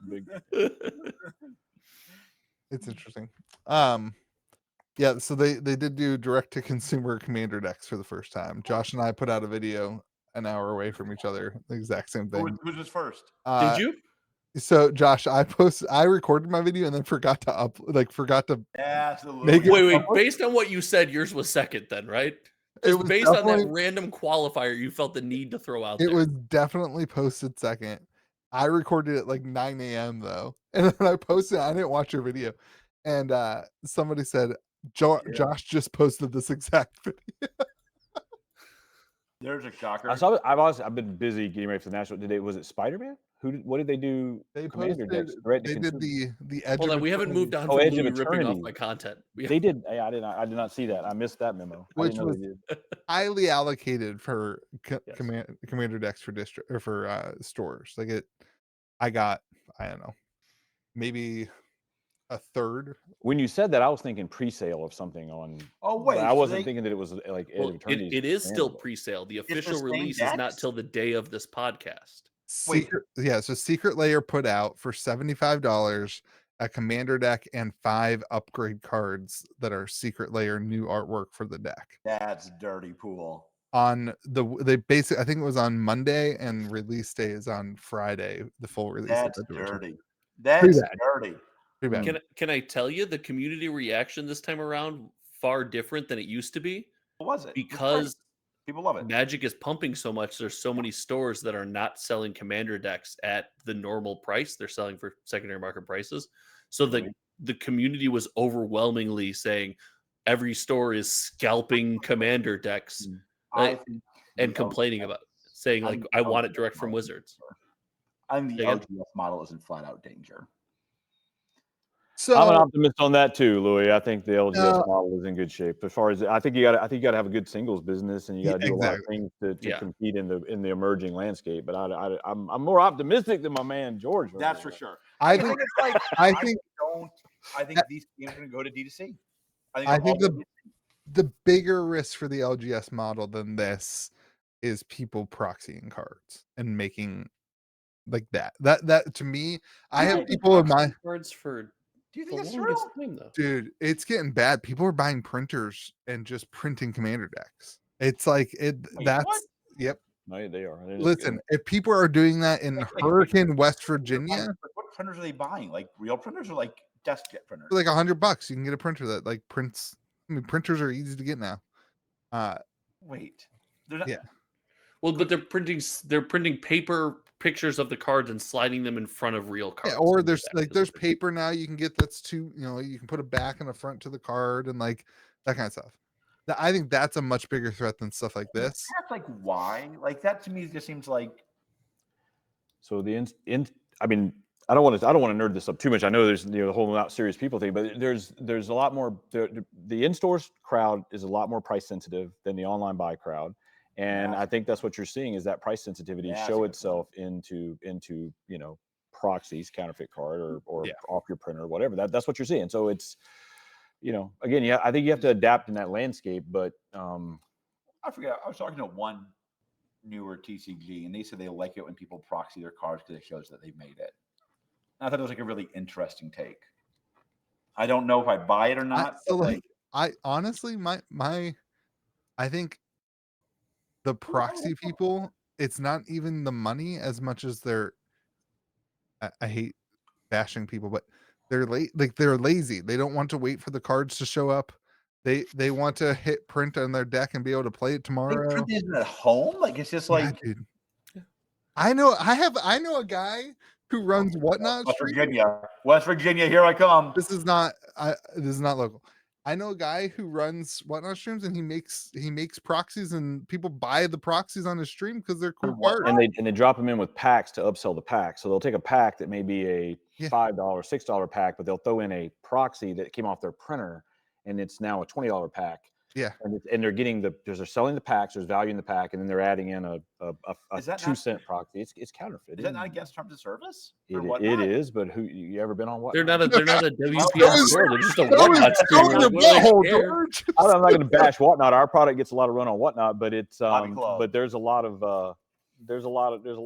It's interesting. Yeah, so they did do direct to consumer commander decks for the first time. Josh and I put out a video an hour away from each other, the exact same thing. Who's this first? Did you? So Josh, I recorded my video and then forgot to make it. Wait. Based on what you said, yours was second then, right? It was based on that random qualifier you felt the need to throw out there. It was definitely posted second. I recorded it like 9 a.m. though. And then I posted it. I didn't watch your video. And somebody said, Josh just posted this exact video. There's a shocker. So I've been busy getting ready for the national. Was it Spider-Man? What did they do? They posted. They did the edge. Hold on, we haven't moved on from Louis ripping off my content. They did. Yeah, I did not see that. I missed that memo. Which was highly allocated for commander decks for district or for stores. Like it, I don't know, maybe a third. When you said that, I was thinking pre-sale of something on. Oh wait, I wasn't thinking that it was like. It is still pre-sale. The official release is not till the day of this podcast. So Secret Layer put out for $75 a commander deck and 5 upgrade cards that are Secret Layer new artwork for the deck. That's dirty pool. I think it was on Monday and release day is on Friday. The full release. That's dirty. That's dirty. Can I tell you the community reaction this time around far different than it used to be? What was it? Because people love it. Magic is pumping so much. There's so many stores that are not selling commander decks at the normal price. They're selling for secondary market prices. So the community was overwhelmingly saying every store is scalping commander decks and complaining about it, saying like, I want it direct from Wizards. I think the Again? LGS model is in flat out danger. So I'm an optimist on that too, Louis. I think the LGS model is in good shape. As far as I think you got to have a good singles business, and you got to do a lot of things to compete in the emerging landscape. But I'm more optimistic than my man George. That's for sure. I think think it's like I think these games are going to go to D2C. I think the bigger risk for the LGS model than this is people proxying cards and making like that to me. I have people in my cards for. Do you The think it's longest true? time, though. dude, it's getting bad. People are buying printers and just printing commander decks. It's like that's what? yep. No, they are. Listen, if people are doing that in Hurricane, West Virginia, what printers are they buying? Like real printers or like desktop printers? for like $100, you can get a printer that like prints. I mean, printers are easy to get now. Wait, they're not. Yeah. Well, but they're printing paper pictures of the cards and sliding them in front of real cards. Yeah, or there's paper now you can get that's too, you can put a back and a front to the card and like that kind of stuff. I think that's a much bigger threat than stuff like this. That's like why? Like that to me just seems like. So I mean, I don't want to nerd this up too much. I know there's the whole not serious people thing, but there's a lot more. The in-store crowd is a lot more price sensitive than the online buy crowd. And I think that's what you're seeing is that price sensitivity show itself into proxies, counterfeit card, or off your printer, whatever. That's what you're seeing. So it's again, I think you have to adapt in that landscape. But I forget. I was talking to one newer TCG, and they said they like it when people proxy their cards because it shows that they made it. And I thought it was like a really interesting take. I don't know if I buy it or not. I honestly, I think. The proxy people, it's not even the money as much as I hate bashing people, but they're they're lazy. They don't want to wait for the cards to show up. They want to hit print on their deck and be able to play it tomorrow. They print it at home, like it's just like. Dude. I know a guy who runs Whatnot. West Virginia, here I come. This is not local. I know a guy who runs Whatnot streams and he makes proxies and people buy the proxies on his stream because they're cool cards. And they drop them in with packs to upsell the pack. So they'll take a pack that may be a $5, $6 pack, but they'll throw in a proxy that came off their printer and it's now a $20 pack. Yeah. And they're getting they're selling the packs, there's value in the pack, and then they're adding in a 2-cent proxy. It's counterfeit. Is that not against terms of service? It is, but you ever been on Whatnot? They're not a WPS store. They're just a Whatnot store. I'm not going to bash Whatnot. Our product gets a lot of run on Whatnot, but it's but there's a lot of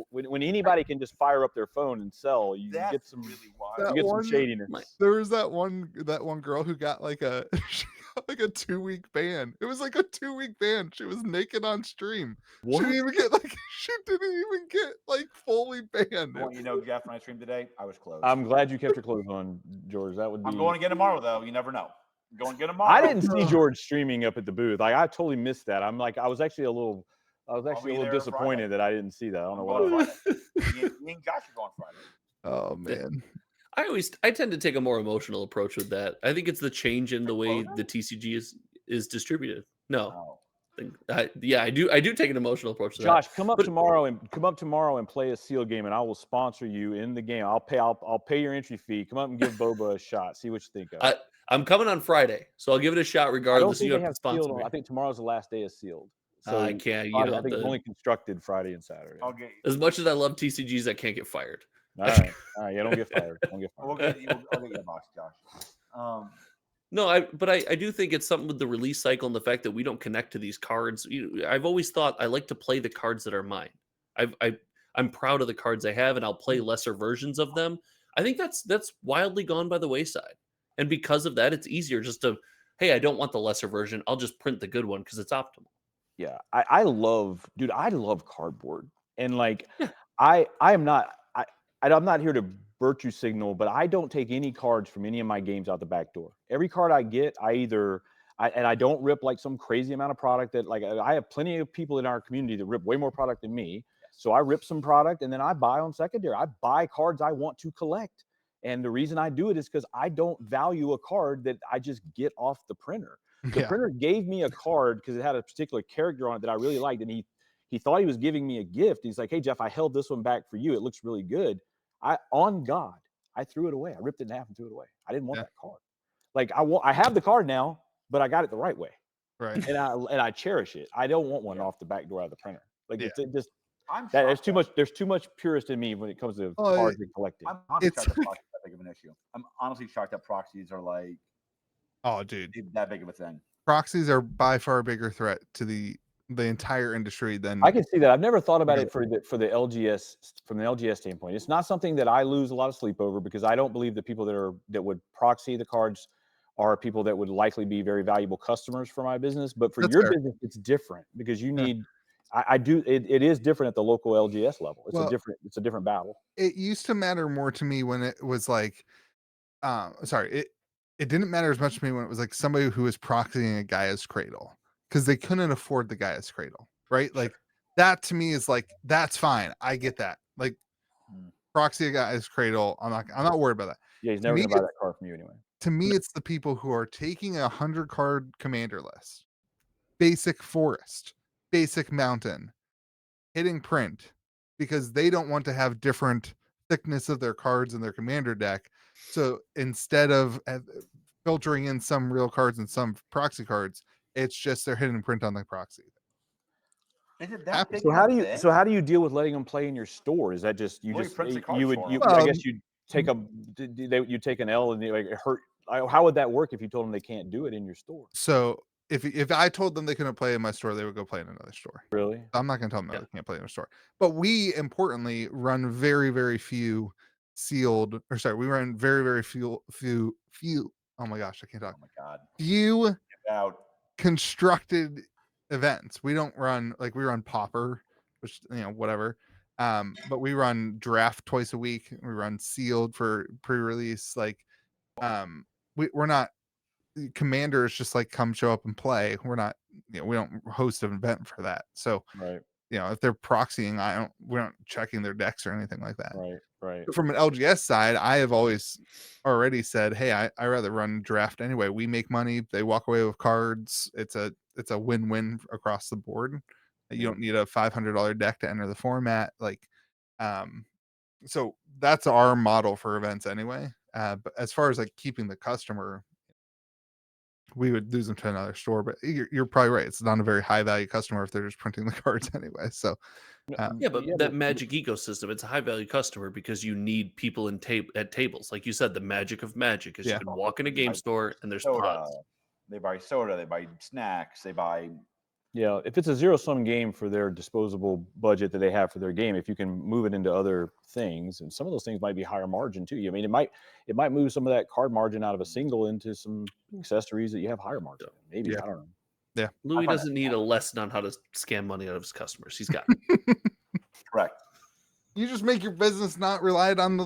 when anybody can just fire up their phone and sell, you get some really wild. You get some shadiness. There was that one girl who got like a 2-week ban. It was like a 2-week ban. She was naked on stream. What? She didn't even get fully banned. Well, Jeff, when I streamed today, I was closed. I'm glad you kept your clothes on, George. That would be. I'm going again tomorrow, though. You never know. I'm going again tomorrow. I didn't see George streaming up at the booth. I totally missed that. I was actually a little disappointed that I didn't see that. I don't know why. Me and Josh are going Friday. Oh man. I tend to take a more emotional approach with that. I think it's the change in the way the TCG is distributed. No. I do take an emotional approach to that. Josh, come up tomorrow and play a seal game, and I will sponsor you in the game. I'll pay your entry fee. Come up and give Boba a shot. See what you think of it. I'm coming on Friday, so I'll give it a shot regardless. I don't think they have sealed. I think tomorrow's the last day of sealed. So I can't. I think it's only constructed Friday and Saturday. Okay. As much as I love TCGs, I can't get fired. All right. Yeah, don't get fired. I'll get you a box, Josh. No, I do think it's something with the release cycle and the fact that we don't connect to these cards. I've always thought I like to play the cards that are mine. I'm proud of the cards I have, and I'll play lesser versions of them. I think that's wildly gone by the wayside, and because of that, it's easier just to, hey, I don't want the lesser version. I'll just print the good one because it's optimal. Yeah, I love cardboard, and I'm not here to virtue signal, but I don't take any cards from any of my games out the back door. Every card I get, I don't rip some crazy amount of product that I have plenty of people in our community that rip way more product than me. So I rip some product and then I buy on secondary. I buy cards I want to collect. And the reason I do it is because I don't value a card that I just get off the printer. The printer gave me a card because it had a particular character on it that I really liked, and he He thought he was giving me a gift. He's like, "Hey Jeff, I held this one back for you. It looks really good." On God, I threw it away. I ripped it in half and threw it away. I didn't want that card. Like I have the card now, but I got it the right way. Right. And I cherish it. I don't want one off the back door of the printer. Like it just I'm there's too much. There's too much purist in me when it comes to cards and collecting. I'm honestly shocked that proxies are that big of an issue. I'm honestly shocked that proxies are like, oh, dude, that big of a thing. Proxies are by far a bigger threat to the entire industry than I can see that. I've never thought about it for the LGS from the LGS standpoint. It's not something that I lose a lot of sleep over because I don't believe that people that would proxy the cards are people that would likely be very valuable customers for my business. But for your business, it's different because you need. It is different at the local LGS level. It's a different battle. It used to matter more to me when it was like, it didn't matter as much to me when it was like somebody who was proxying a Gaia's Cradle because they couldn't afford the Gaia's Cradle, right? Like that to me is like, that's fine. I get that. Like proxy a Gaia's Cradle. I'm not worried about that. Yeah, he's never gonna buy that card from you anyway. To me, it's the people who are taking 100 card commander list, basic forest, basic mountain, hitting print because they don't want to have different thickness of their cards in their commander deck. So instead of filtering in some real cards and some proxy cards, it's just they're hitting print on the proxy. Is it that big? So how do you deal with letting them play in your store? Is that just I guess you take an L and like it hurt. How would that work if you told them they can't do it in your store? So if I told them they couldn't play in my store, they would go play in another store. Really? I'm not going to tell them they can't play in a store. But we importantly run very, very few sealed, or sorry, we run very, very few. Oh my gosh, I can't talk. Oh my God. Few constructed events. We don't run we run Pauper, which whatever. But we run draft twice a week. We run sealed for pre-release. We're not. Commanders just like come show up and play. We're not, we don't host an event for that. So if they're proxying, we're not checking their decks or anything like that. Right. But from an LGS side, I have always already said, hey, I rather run draft anyway. We make money. They walk away with cards. It's a win-win across the board. You don't need a $500 deck to enter the format. So that's our model for events anyway. But as far as keeping the customer, we would lose them to another store, but you're probably right. It's not a very high value customer if they're just printing the cards anyway. So that Magic ecosystem, it's a high value customer because you need people at tables. Like you said, the magic of Magic is you can walk in a game store and there's pods. They buy soda, they buy snacks, they buy. Yeah, if it's a zero-sum game for their disposable budget that they have for their game, if you can move it into other things, and some of those things might be higher margin too. I mean, it might move some of that card margin out of a single into some accessories that you have higher margin. Maybe I don't know. Yeah, Louis doesn't need a lesson on how to scam money out of his customers. He's got correct. You just make your business not relied on the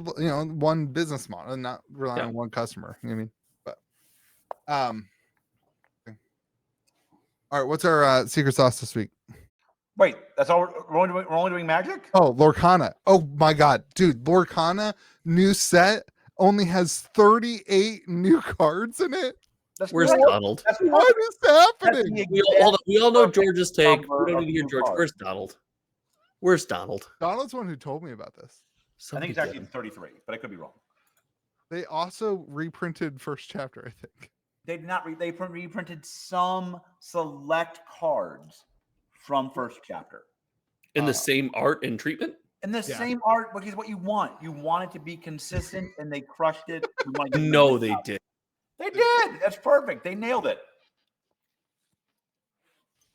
one business model and not rely on one customer. You know what I mean? But all right, what's our secret sauce this week? Wait, that's all we're only doing Magic? Oh, Lorcana. Oh my God, dude, Lorcana new set only has 38 new cards in it. Where's Donald? What is happening? We all know George's take. We don't need to hear George. Where's Donald? Where's Donald? Donald's the one who told me about this. I think it's actually 33, but I could be wrong. They also reprinted first chapter, I think. They did not. They reprinted some select cards from first chapter in the same art and treatment. In the same art, which is what you want. You want it to be consistent, and they crushed it. No, they did. They did. That's perfect. They nailed it.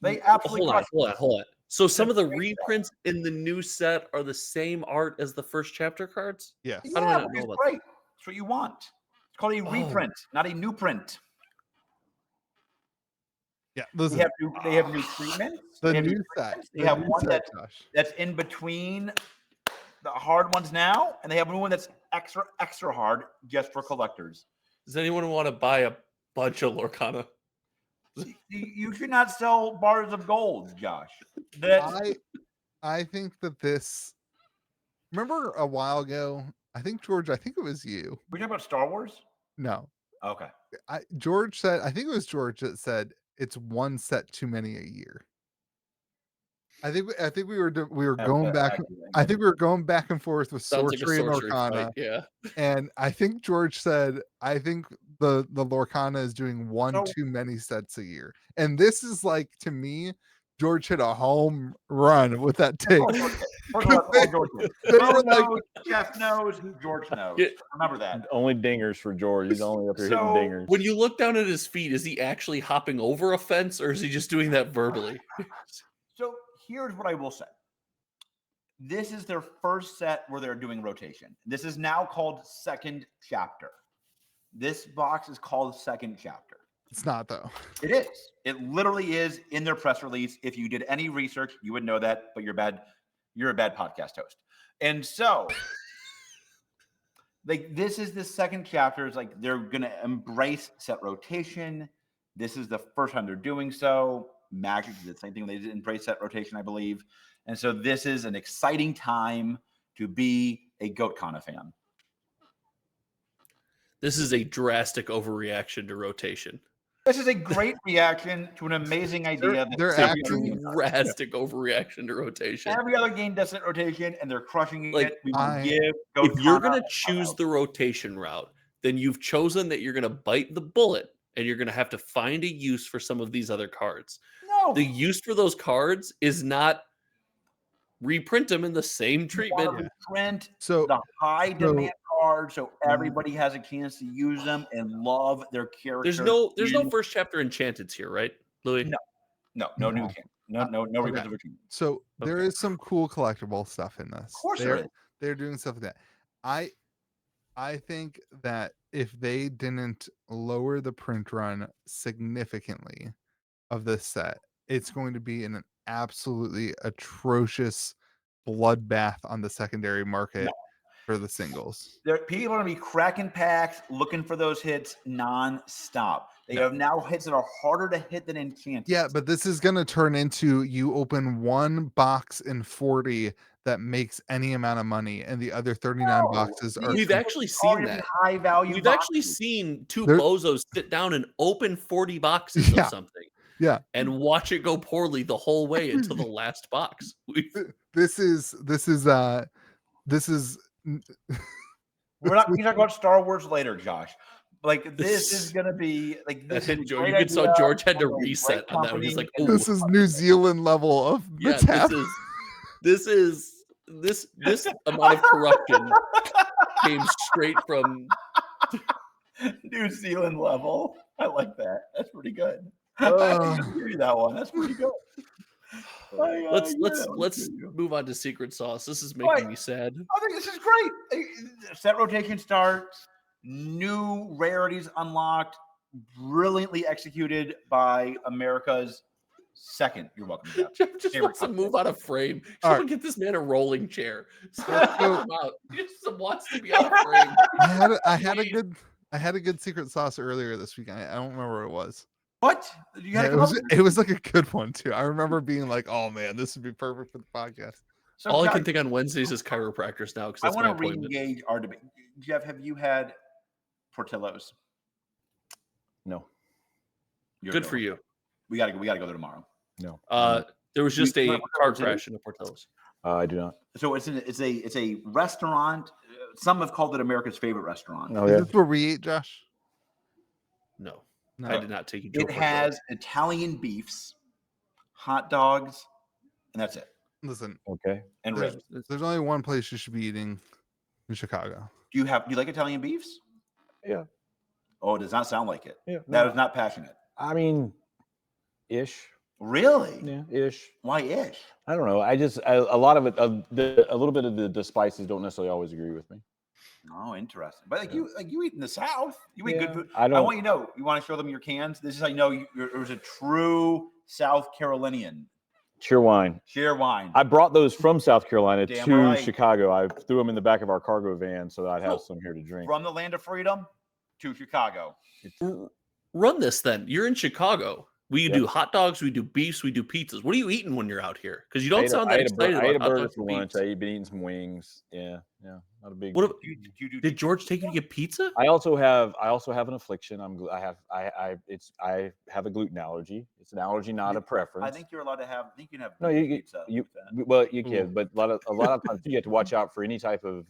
They absolutely hold on. So some of the reprints in the new set are the same art as the first chapter cards? Yes. Yeah, I don't know about that. That's what you want. It's called a reprint, not a new print. Yeah, they have new treatments. The new set. They have one that's in between the hard ones now, and they have one that's extra hard just for collectors. Does anyone want to buy a bunch of Lorcana? You should not sell bars of gold, Josh. I think that this. Remember a while ago? I think George. I think it was you. Were you talking about Star Wars? No. Okay. George said. I think it was George that said it's one set too many a year. I think we were going back. I think we were going back and forth with Sounds like a sorcery and sorcery Lorcana. fight. Yeah. And I think George said, I think the Lorcana is doing one So- too many sets a year. And this is like, to me, George hit a home run with that take. First of all, George knows. They Bo were like- knows, Jeff knows, George knows. Yeah. Remember that. Only dingers for George. He's only up here hitting So, dingers. When you look down at his feet, is he actually hopping over a fence or is he just doing that verbally? So here's what I will say. This is their first set where they're doing rotation. This is now called second chapter. This box is called second chapter. It's not, though. It is. It literally is in their press release. If you did any research, you would know that, but you're bad. You're a bad podcast host. And so, like, this is the second chapter. It's like they're going to embrace set rotation. This is the first time they're doing so. Magic did the same thing. They did embrace set rotation, I believe. And so this is an exciting time to be a GOATCon fan. This is a drastic overreaction to rotation. This is a great reaction to an amazing idea. They're that every acting- other game does. Drastic overreaction to rotation. Every other game does set rotation, and they're crushing Like, it. We will I- give If you're going to GOATCon a choose shout-out. the rotation route, then you've chosen that you're going to bite the bullet and you're going to have to find a use for some of these other cards. No, The use for those cards is not reprint them in the same treatment. Print So the high demand cards so everybody has a chance to use them and love their characters. There's no in- first chapter enchanteds here, right, Louis? No. no new No. game. No Okay. reprints of achievement. So there Okay. is some cool collectible stuff in this. Of course there is. They're doing stuff like that. I think that if they didn't lower the print run significantly of this set, it's going to be an absolutely atrocious bloodbath on the secondary market for the singles. People are going to be cracking packs, looking for those hits non-stop. They have now hits that are harder to hit than enchanted. Yeah, but this is going to turn into you open one box in 40 that makes any amount of money, and the other 39 boxes are. We've actually seen already that. high value. We've actually seen two There- bozos sit down and open 40 boxes Yeah. of something. Yeah. And watch it go poorly the whole way until the last box. This is We're not going to talk about Star Wars later, Josh. Like this is going to be like this. That is hit a great you could saw idea George had to from a great reset on that one. He's company, like, and "Ooh." this is New Zealand level of Yeah, what's happening. this amount of corruption came straight from New Zealand level. I like that. That's pretty good. Uh. I didn't hear you that one. That's pretty good. let's move on to secret sauce. This is making me sad. I think this is great. Set rotation starts. New rarities unlocked. Brilliantly executed by America's second. You're welcome. Jeff. Jeff just Favorite wants to content. move out of frame. All Someone right. get this man a rolling chair. Someone kick him out. He just wants to be out of frame. I had a good secret sauce earlier this week. I don't remember what it was. What? You Yeah, gotta it come was up- it was like a good one too. I remember being like, "Oh man, this would be perfect for the podcast." So, All I Josh, can think on Wednesdays is chiropractors now because I that's my want to appointment. re-engage our debate. Jeff, have you had Portillo's? No, You're Good going. for you. We gotta go there tomorrow. no. There was just a what car was it? crash in the Portillo's. I do not. So it's a restaurant. Some have called it America's favorite restaurant. Oh Is yeah. this where we ate, Josh? No, No. I did not take you to a It Portillo's. has Italian beefs, hot dogs, and that's it. Listen, Okay. And there's, ribs. there's only one place you should be eating in Chicago. Do you like Italian beefs? Yeah. Oh, it does not sound like it. Yeah. That is not passionate. I mean, ish. Really? Yeah, ish. Why ish? I don't know. A lot of it, a little bit of the spices don't necessarily always agree with me. Oh, interesting. But Yeah. you eat in the South. You eat good Yeah, food. I I don't. want you to know. You want to show them your cans. This is how you know it was a true South Carolinian. Cheer wine. Share wine. I brought those from South Carolina Damn to right. Chicago. I threw them in the back of our cargo van so that I'd have Cool. some here to drink. From the land of freedom to Chicago. Run this then. You're in Chicago. We Yep. do hot dogs, we do beefs, we do pizzas. What are you eating when you're out here? Because you don't sound that I ate excited a about hot burger dogs for and lunch. beefs. I've been eating some wings. Yeah. Yeah, not a big. What ab- You do did George take you to get pizza? I also have an affliction. I have a gluten allergy. It's an allergy, not a preference. I think you're allowed to have. I think you can have No, gluten you pizza. you with that. well you Ooh. can, but a lot of times you have to watch out for any type of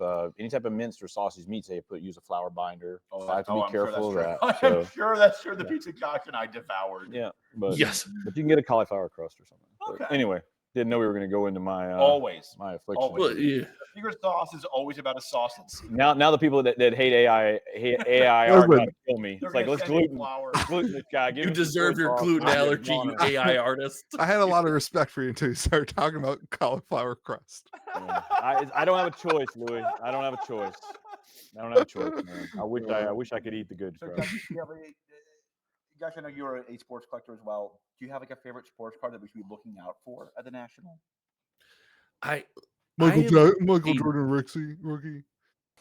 minced or sausage meats. They use a flour binder. So I have to be I'm sure careful of that's that. true. So, I'm sure that's true. The yeah. pizza Josh and I devoured. yeah, but Yes. but you can get a cauliflower crust or something. But Okay. anyway, didn't know we were going to go into my Always. my affliction. Always. Well, yeah. Secret sauce is always about a sausage. Now the people that hate AI are Listen. going to kill me. They're It's like gonna let's send me gluten flour. this guy. Give You him some deserve soy your sauce, gluten I'll get allergy, you honor. AI artist. I had a lot of respect for you until you started talking about cauliflower crust. Yeah. I don't have a choice, Louis. I don't have a choice. Man. I wish I could eat the good So, crust. Josh, Josh, I know you're a sports collector as well. Do you have like a favorite sports card that we should be looking out for at the National? Michael a- Jordan rookie.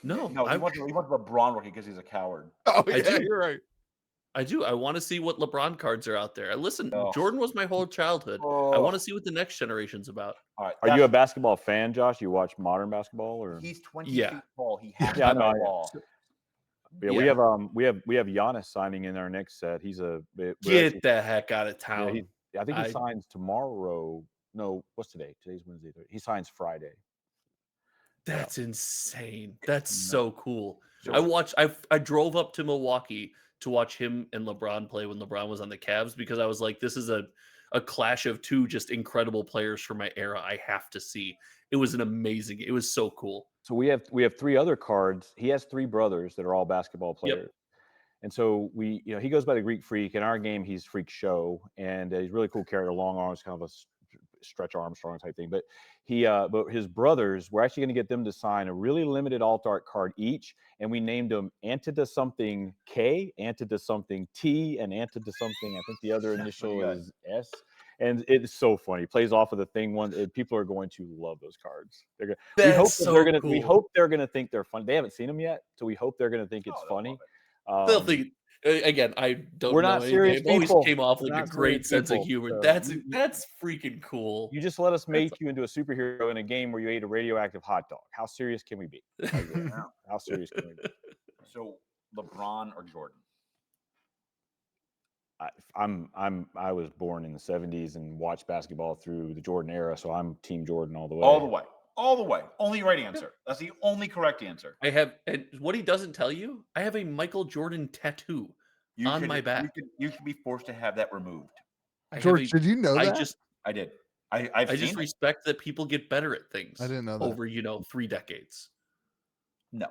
No, he I wants LeBron rookie because he's a coward. Oh I yeah, do. you're right. I do. I want to see what LeBron cards are out there. Listen, Oh. Jordan was my whole childhood. I Oh. want to see what the next generation's about. All right. Are you a basketball fan, Josh? You watch modern basketball, or He's 20 Yeah. feet tall. He has Yeah, I to know, have yeah. ball. yeah, we have Giannis signing in our next set. He's Get the heck out of town. I think he I- signs tomorrow. No, what's today? Today's Wednesday. He signs Friday. That's insane. That's so cool. So- I drove up to Milwaukee to watch him and LeBron play when LeBron was on the Cavs because I was like, this is a clash of two just incredible players from my era. I have to see. It was it was so cool. So we have 3 other cards. He has 3 brothers that are all basketball Yep. players. And so he goes by the Greek Freak. In our game, he's Freak Show, and he's a really cool character, long arms, kind of a Stretch Armstrong type thing. But but his brothers, we're actually going to get them to sign a really limited alt art card each, and we named them Antida something K, Antida something T, and Antida something. I think the other initial is S. And it's so funny. He plays off of the thing people are going to love those cards. We hope they're gonna think they're fun. They haven't seen them yet, so we hope they're gonna think it's funny. They'll think again. I don't. We're know not anything. serious It always people. came off We're like a not great serious sense of people, humor. so That's freaking cool. You just let us make you into a superhero in a game where you ate a radioactive hot dog. How serious can we be? How serious can we be? So LeBron or Jordan? I was born in the 70s and watched basketball through the Jordan era, so I'm Team Jordan all the way. All the way. Only right answer. That's the only correct answer. I have, and what he doesn't tell you, I have a Michael Jordan tattoo on my back. You should be forced to have that removed. George, did you know that? I did. I just respect that people get better at things. I didn't know that. Over 3 decades. No.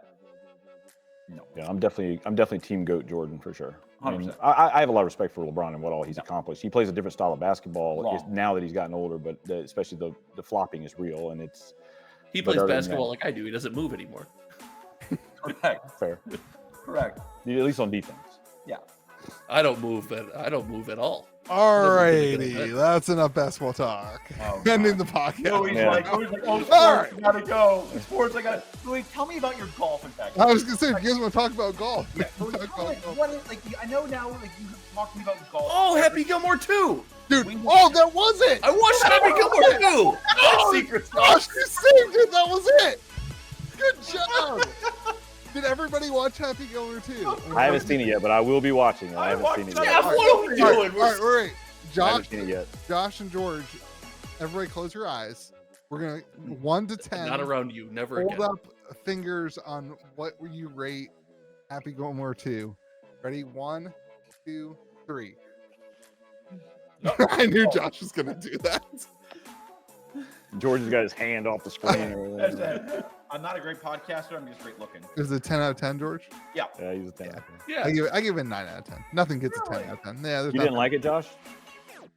Yeah, I'm definitely Team GOAT Jordan for sure. 100%. I have a lot of respect for LeBron and what all he's accomplished. He plays a different style of basketball now that he's gotten older, but especially the flopping is real, and it's. He plays basketball like I do. He doesn't move anymore. Correct. Fair. Correct. At least on defense. Yeah. I don't move at all. Alrighty, that's enough basketball talk. Ending the podcast. Louis like, oh, sports, I gotta go. Sports, I gotta. Louis, tell me about your golf. In fact, I was gonna say, you guys want to talk about golf? Yeah, I know now. Like you talked to me about golf. Oh, Happy Gilmore 2, dude. Oh, that was it. I watched Happy Gilmore 2. Oh, Secret gosh, you saved it. That was it. Good job. Did everybody watch Happy Gilmore 2? I haven't seen it yet, but I will be watching it. I haven't seen it yet. Yeah, what are we doing? All right. I haven't seen it yet. Josh and George, everybody close your eyes. We're going to 1 to 10. Not around you. Never Hold again. up fingers on what you rate Happy Gilmore 2. Ready? 1, 2, 3. I knew Josh was going to do that. George has got his hand off the screen. I'm not a great podcaster. I'm just great looking. Is it a 10 out of 10, George? Yeah. Yeah, he's a 10. Yeah. I give it a 9 out of 10. Nothing gets a 10 out of 10. Yeah, You didn't like it, Josh?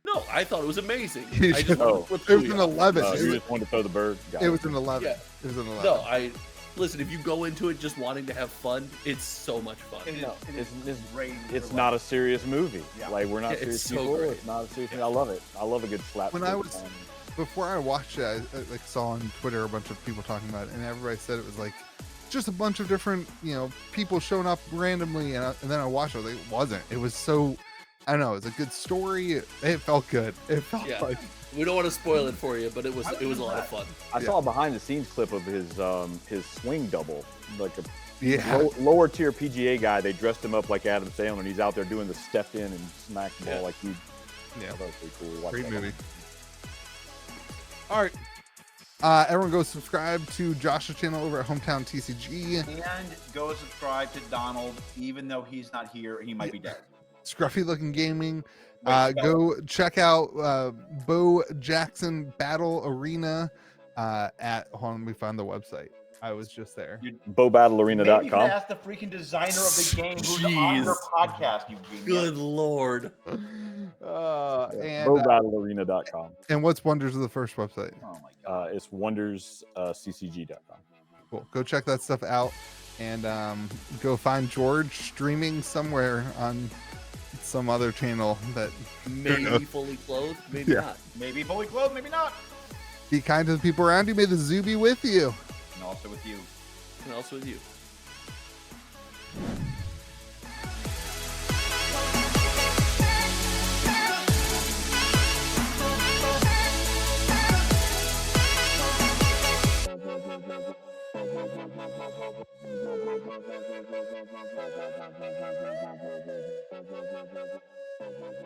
No, I thought it was amazing. You I should- just wanted to flip It was through an you. 11. You just wanted to throw the bird. It was an 11. Yeah. It was an 11. No, listen. If you go into it just wanting to have fun, it's so much fun. It's not a serious movie. Yeah. Like we're not Yeah, serious it's so people. great. It's not a serious movie. I love it. I love a good slap. Before I watched it, I saw on Twitter a bunch of people talking about it, and everybody said it was like just a bunch of different, people showing up randomly. And then I watched it, I was like, it wasn't. It was so I don't know, it was a good story. It felt good. It felt Yeah. like We don't want to spoil it for you, but it was a lot of fun. I saw a behind the scenes clip of his swing double, like a yeah. lower tier PGA guy. They dressed him up like Adam Sandler, and he's out there doing the step in and smack the ball like he. Yeah, that was pretty cool. Watch great that movie. one. All right. Everyone go subscribe to Josh's channel over at Hometown TCG. And go subscribe to Donald, even though he's not here. He might be dead. Scruffy Looking Gaming. Wait, Go check out Bo Jackson Battle Arena at, hold on, let me find the website. I was just there. Maybe you BoBattleArena.com. can ask the freaking designer of the game who's on your Jeez. podcast, you genius. Good Lord. And BoBattleArena.com. and what's Wonders of the First website? Oh my god. It's WondersCCG.com. Cool. Go check that stuff out and go find George streaming somewhere on some other channel that Maybe fully clothed, maybe Yeah. not. Maybe fully clothed, maybe not. be kind to the people around you. May the zoo be with you. And also with you. And also with you. Thank you.